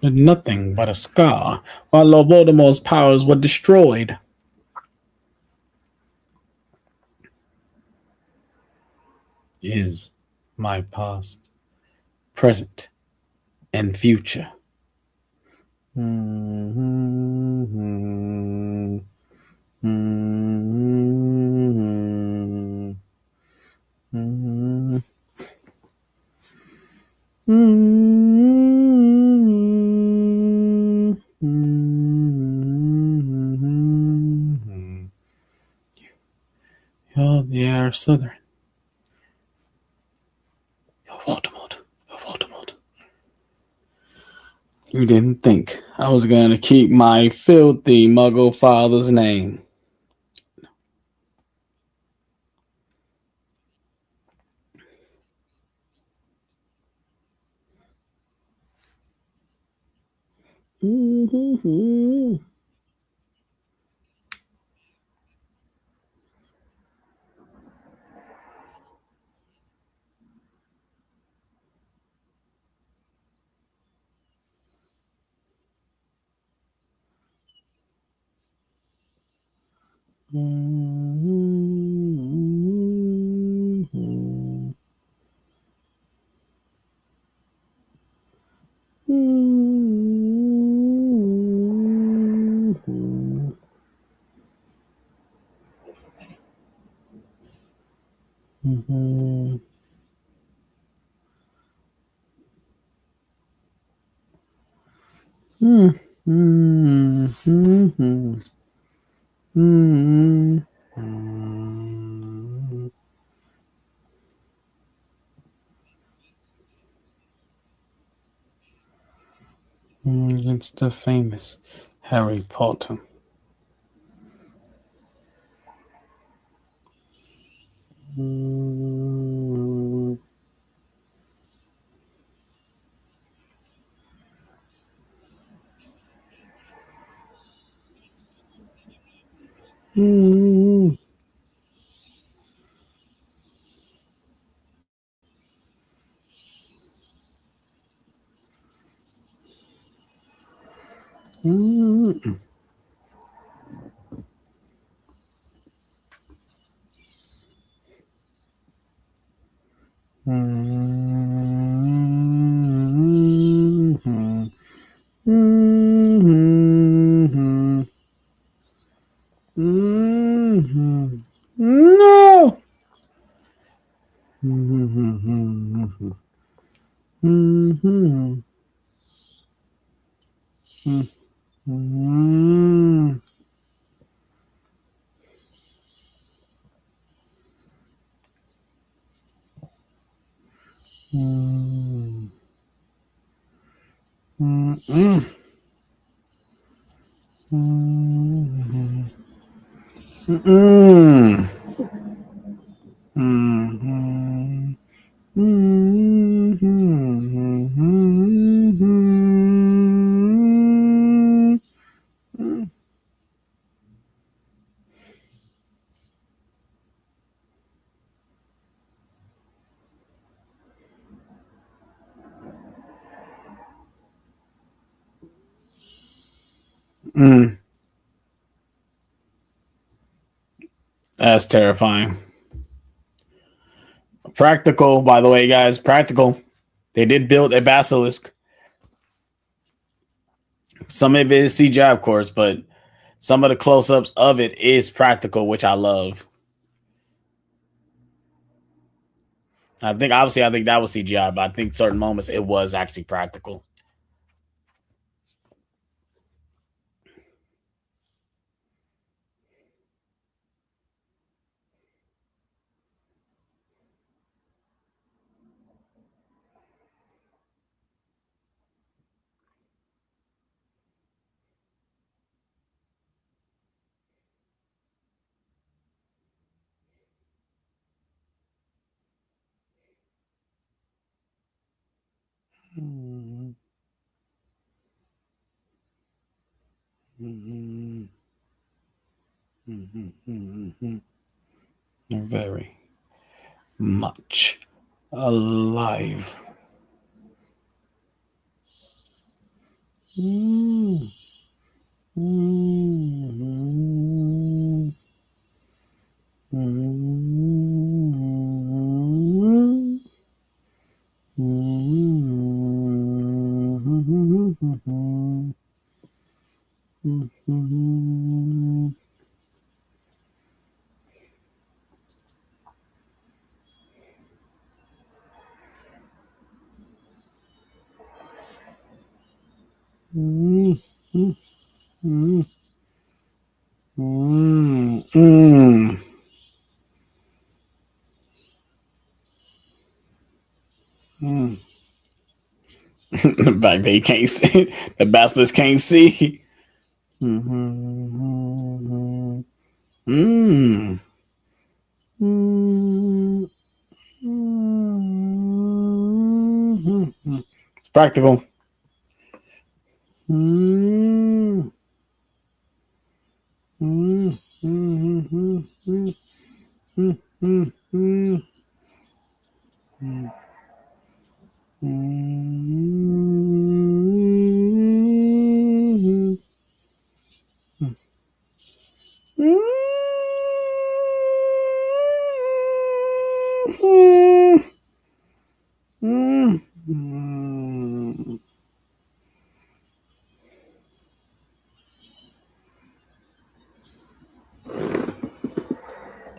Nothing but a scar, while Lord Voldemort's powers were destroyed. Is my past, present, and future. Mm-hmm. Mm-hmm. Mm-hmm. Mm-hmm. You're the heir of Slytherin. You're Voldemort. You're Voldemort. You didn't think I was going to keep my filthy muggle father's name. Mm-hmm. Mm-hmm. Mm-hmm. Mm-hmm. Mm-hmm. Mm-hmm. Mm-hmm. Against the famous Harry Potter. Mm-hmm. Mm-hmm. Mm-hmm. Mm-hmm. Mm-hmm. Mm-hmm. No. Mm-hmm. Mm-hmm. Mm-hmm. Mm-hmm. Mm-hmm. Mm-hmm. Mm-hmm. Mm-hmm. That's terrifying. Practical, by the way, guys. Practical. They did build a basilisk. Some of it is CGI, of course, but some of the close-ups of it is practical, which I love. I think obviously I think that was CGI, but I think certain moments it was actually practical. Very much alive. Mm. Mm. Mm. The fact that he can't see, the bastards can't see. Mm. Mm. It's practical. Mm. Mm. Mm. Mm. Mm. Mm. Mm. Mm.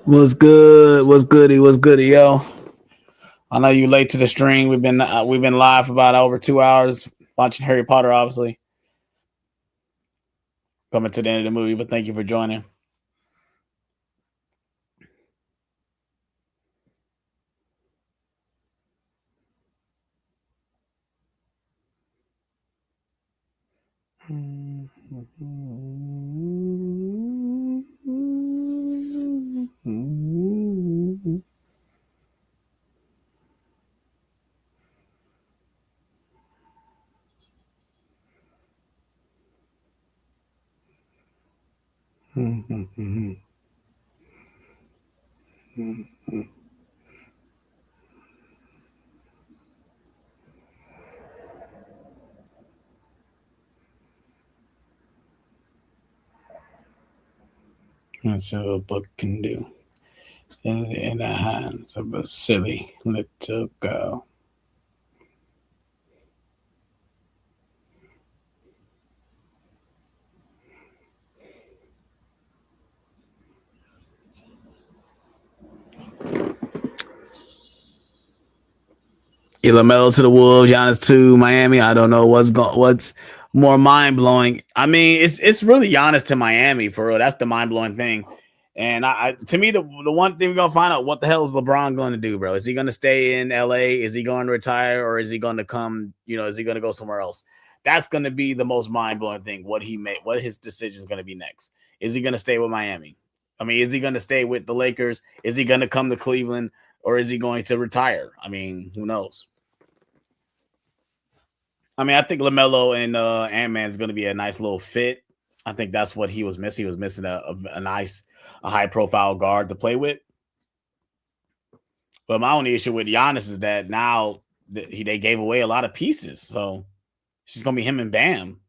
What's good? What's goody? What's goody, yo? I know you late to the stream. We've been live for about over 2 hours watching Harry Potter, obviously coming to the end of the movie. But thank you for joining. That's what a book can do in the hands of a silly little girl. LaMelo to the Wolves, Giannis to Miami. I don't know what's more mind blowing. I mean, it's really Giannis to Miami for real. That's the mind blowing thing. And to me, the one thing we're gonna find out, what the hell is LeBron going to do, bro? Is he going to stay in LA? Is he going to retire, or is he going to come? Is he going to go somewhere else? That's going to be the most mind blowing thing. What his decision is going to be next. Is he going to stay with Miami? I mean, is he going to stay with the Lakers? Is he going to come to Cleveland, or is he going to retire? I mean, who knows? I mean, I think LaMelo and Ant-Man is going to be a nice little fit. I think that's what he was missing. He was missing a nice, high profile guard to play with. But my only issue with Giannis is that now they gave away a lot of pieces. So it's just going to be him and Bam.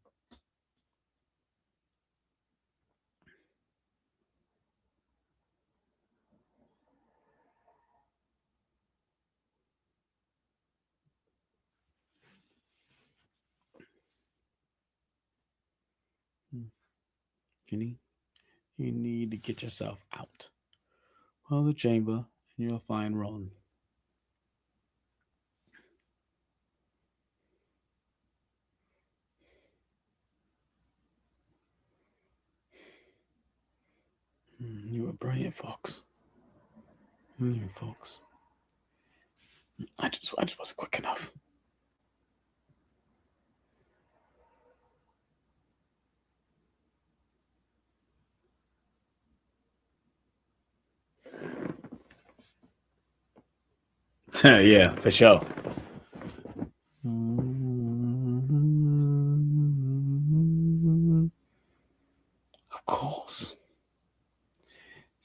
You need to get yourself out of the chamber and you'll find Ron. You were brilliant, Fox. Brilliant, Fox. I just wasn't quick enough. Yeah, for sure. course.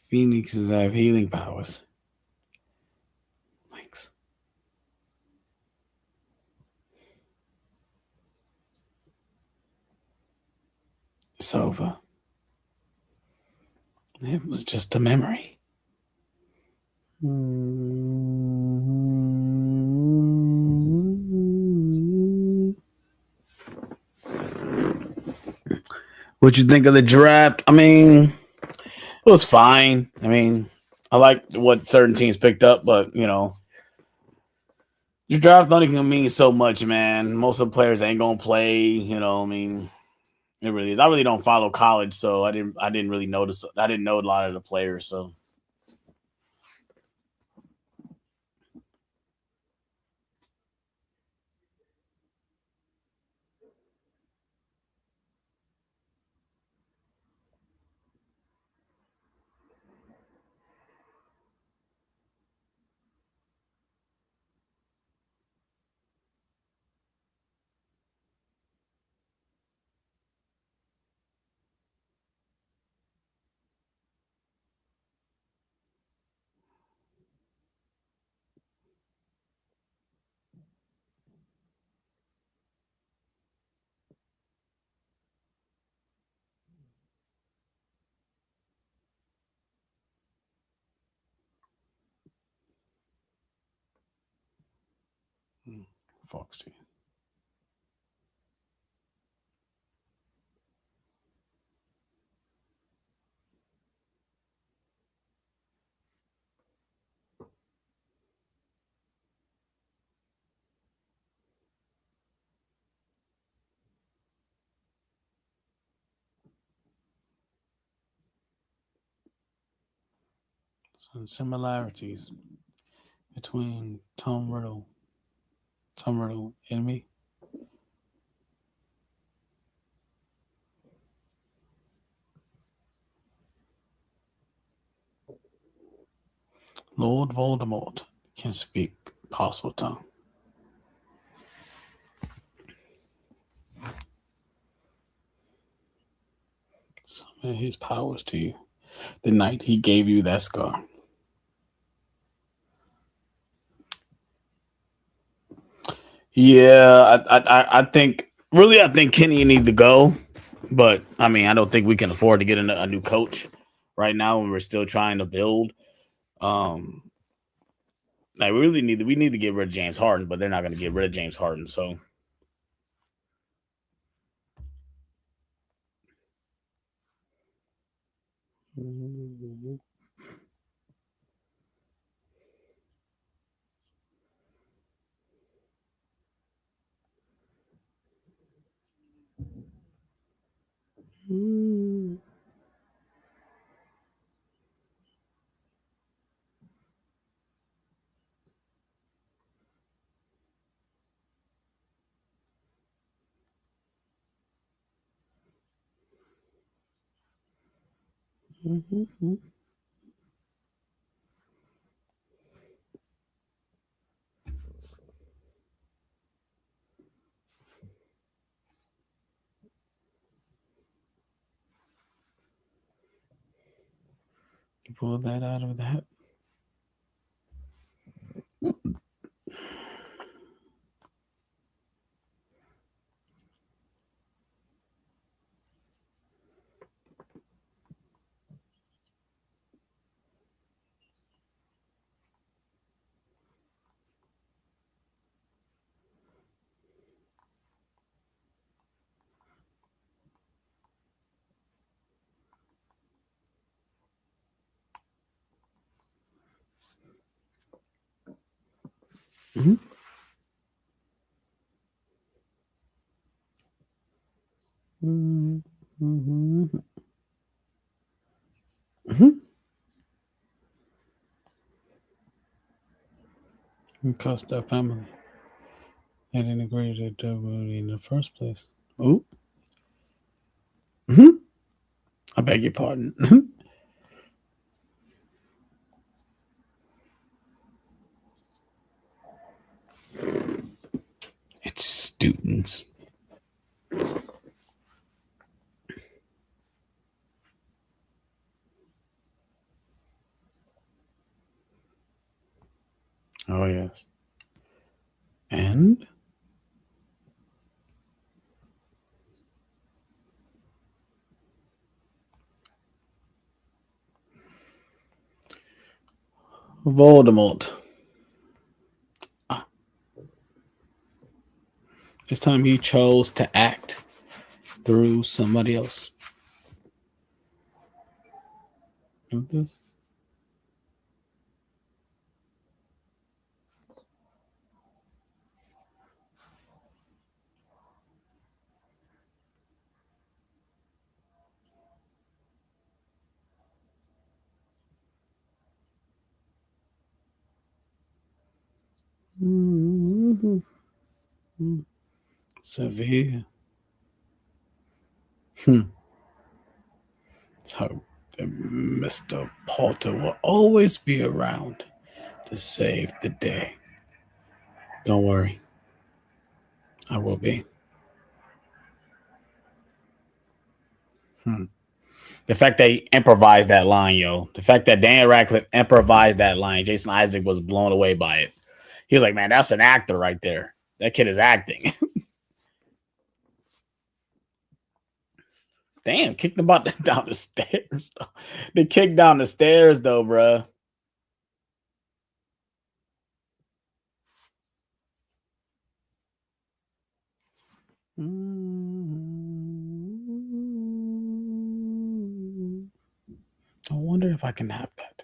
Phoenixes have healing powers. Thanks. It's over. It was just a memory. What you think of the draft? I mean, it was fine. I mean, I like what certain teams picked up, but your draft only can mean so much, man. Most of the players ain't gonna play. I mean, it really is. I really don't follow college, so I didn't really notice. I didn't know a lot of the players, so. Foxy. Some similarities between Tom Riddle and me. Lord Voldemort can speak castle tongue. Summon his powers to you the night he gave you that scar. Yeah, I think really I think Kenny need to go, but I mean I don't think we can afford to get a new coach right now when we're still trying to build. Um, like we need to get rid of James Harden, but they're not going to get rid of James Harden. So pull that out of that. Mm-hmm. Mm-hmm. Mm-hmm. Because their family had integrated in the first place. Oh, mm-hmm. I beg your pardon. It's students. Oh, yes. And Voldemort. This time he chose to act through somebody else. Look at this. Severe. So Mr. Potter will always be around to save the day. Don't worry. I will be. The fact that he improvised that line, yo. The fact that Daniel Radcliffe improvised that line, Jason Isaac was blown away by it. He was like, man, that's an actor right there. That kid is acting. Damn, kicked him down the stairs. They kicked down the stairs, though, bruh. I wonder if I can have that.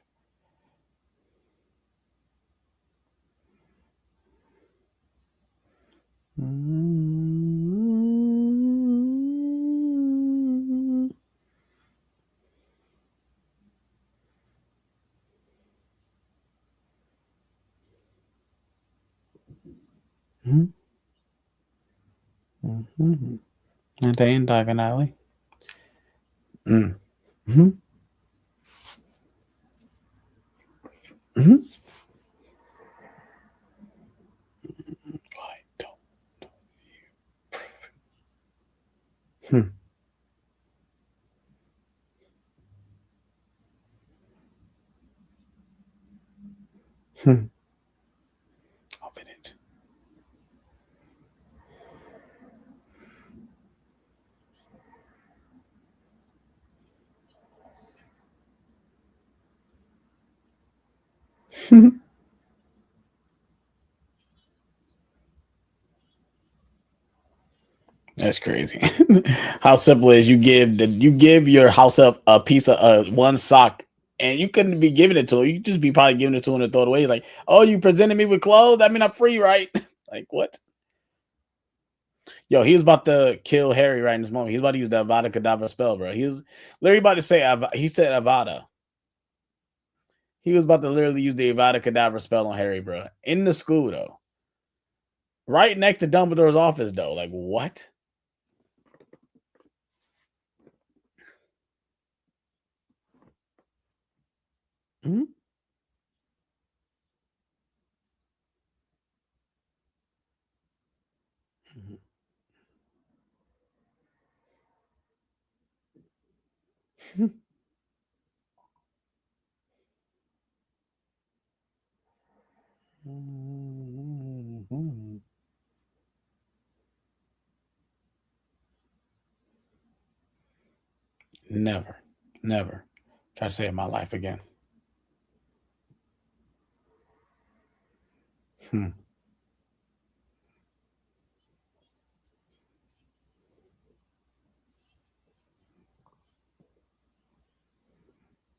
And they in Diagon Alley. Why don't you? Open it. That's crazy. How simple is you give your house up a piece of one sock, and you couldn't be giving it to him. You could just be probably giving it to him and throw it away. Like, oh, you presented me with clothes. I mean, I'm free, right? Like what? Yo, he was about to kill Harry right in this moment. He's about to use the Avada Kedavra spell, bro. He was literally about to say, he said Avada. He was about to literally use the Avada Kedavra spell on Harry, bro. In the school, though. Right next to Dumbledore's office, though. Like, what? Hmm? Never, never try to save my life again. Hmm.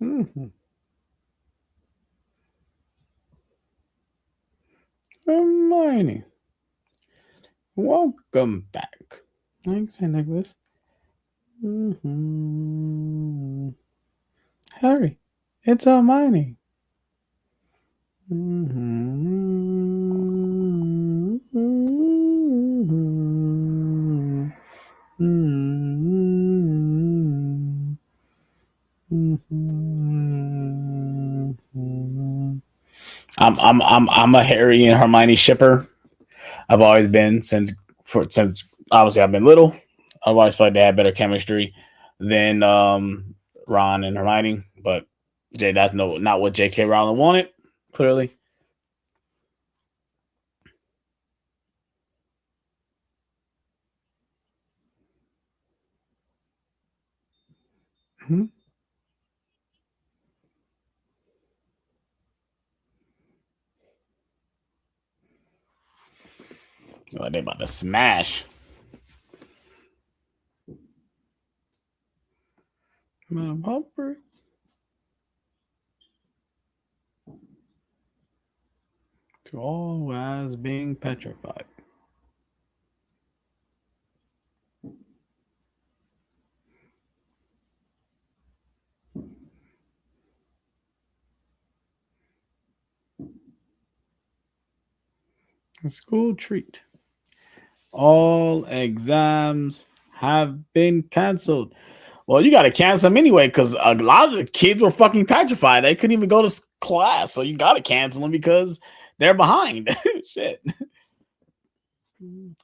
Mm-hmm. Hermione, welcome back. Thanks, Nicholas. Mm-hmm. Harry, it's Hermione. Mm-hmm. Mm-hmm. Mm-hmm. I'm a Harry and Hermione shipper. I've always been since obviously I've been little. I've always felt like they had better chemistry than Ron and Hermione, but that's not what J.K. Rowling wanted. Clearly, Mm-hmm. Oh, they about to smash. Hopper. To all who has being petrified. A school treat. All exams have been canceled. Well, you got to cancel them anyway because a lot of the kids were fucking petrified. They couldn't even go to class. So you got to cancel them because they're behind. Shit.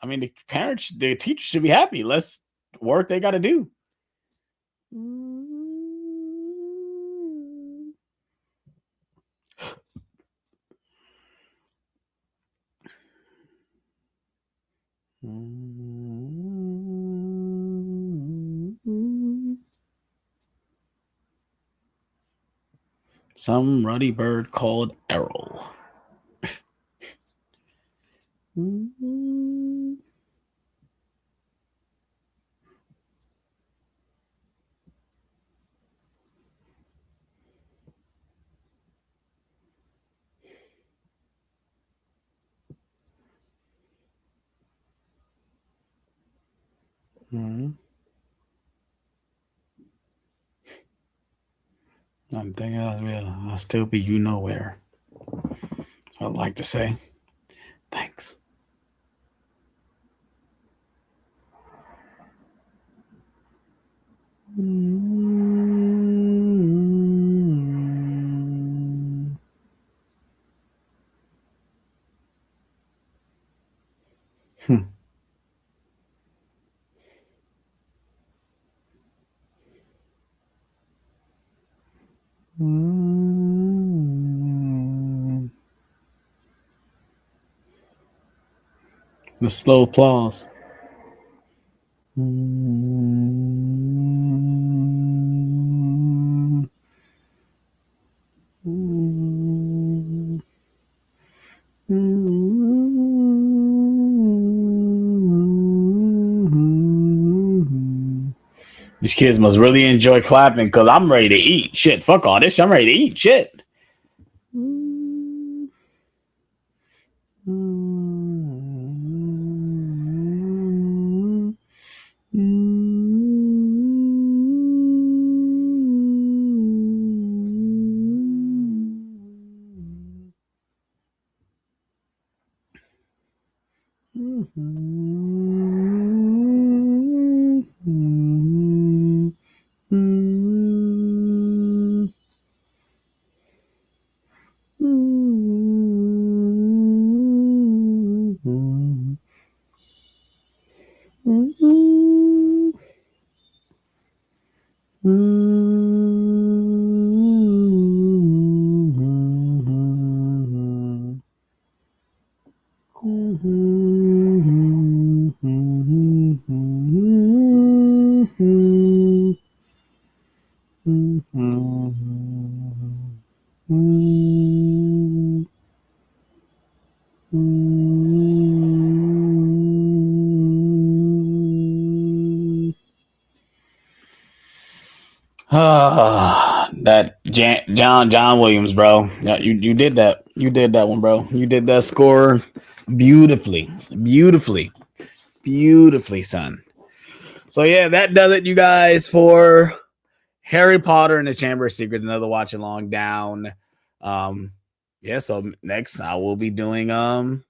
I mean, the parents, the teachers should be happy. Less work they got to do. Some ruddy bird called Errol. I'm thinking I'll still be you nowhere. I'd like to say thanks. The slow applause. These kids must really enjoy clapping because I'm ready to eat. Shit, fuck all this. I'm ready to eat. Shit. That John Williams, bro. Yeah, you did that. You did that one, bro. You did that score beautifully, son. So yeah, that does it, you guys, for Harry Potter and the Chamber of Secrets. Another watch along down. Yeah. So next, I will be doing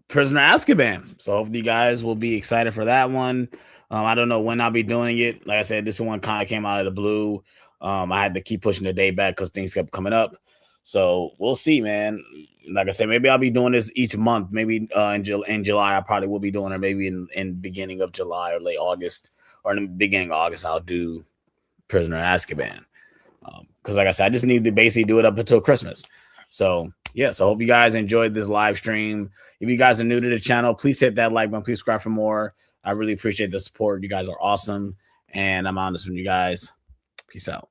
Prisoner Azkaban. So hopefully you guys will be excited for that one. I don't know when I'll be doing it. Like I said, this one kind of came out of the blue. I had to keep pushing the day back because things kept coming up. So we'll see, man. Like I said, maybe I'll be doing this each month. Maybe in July, I probably will be doing it. Maybe in beginning of July or late August, or in the beginning of August, I'll do Prisoner Azkaban. Because like I said, I just need to basically do it up until Christmas. So yes, I hope you guys enjoyed this live stream. If you guys are new to the channel, please hit that like button. Please subscribe for more. I really appreciate the support. You guys are awesome. And I'm honest with you guys. Peace out.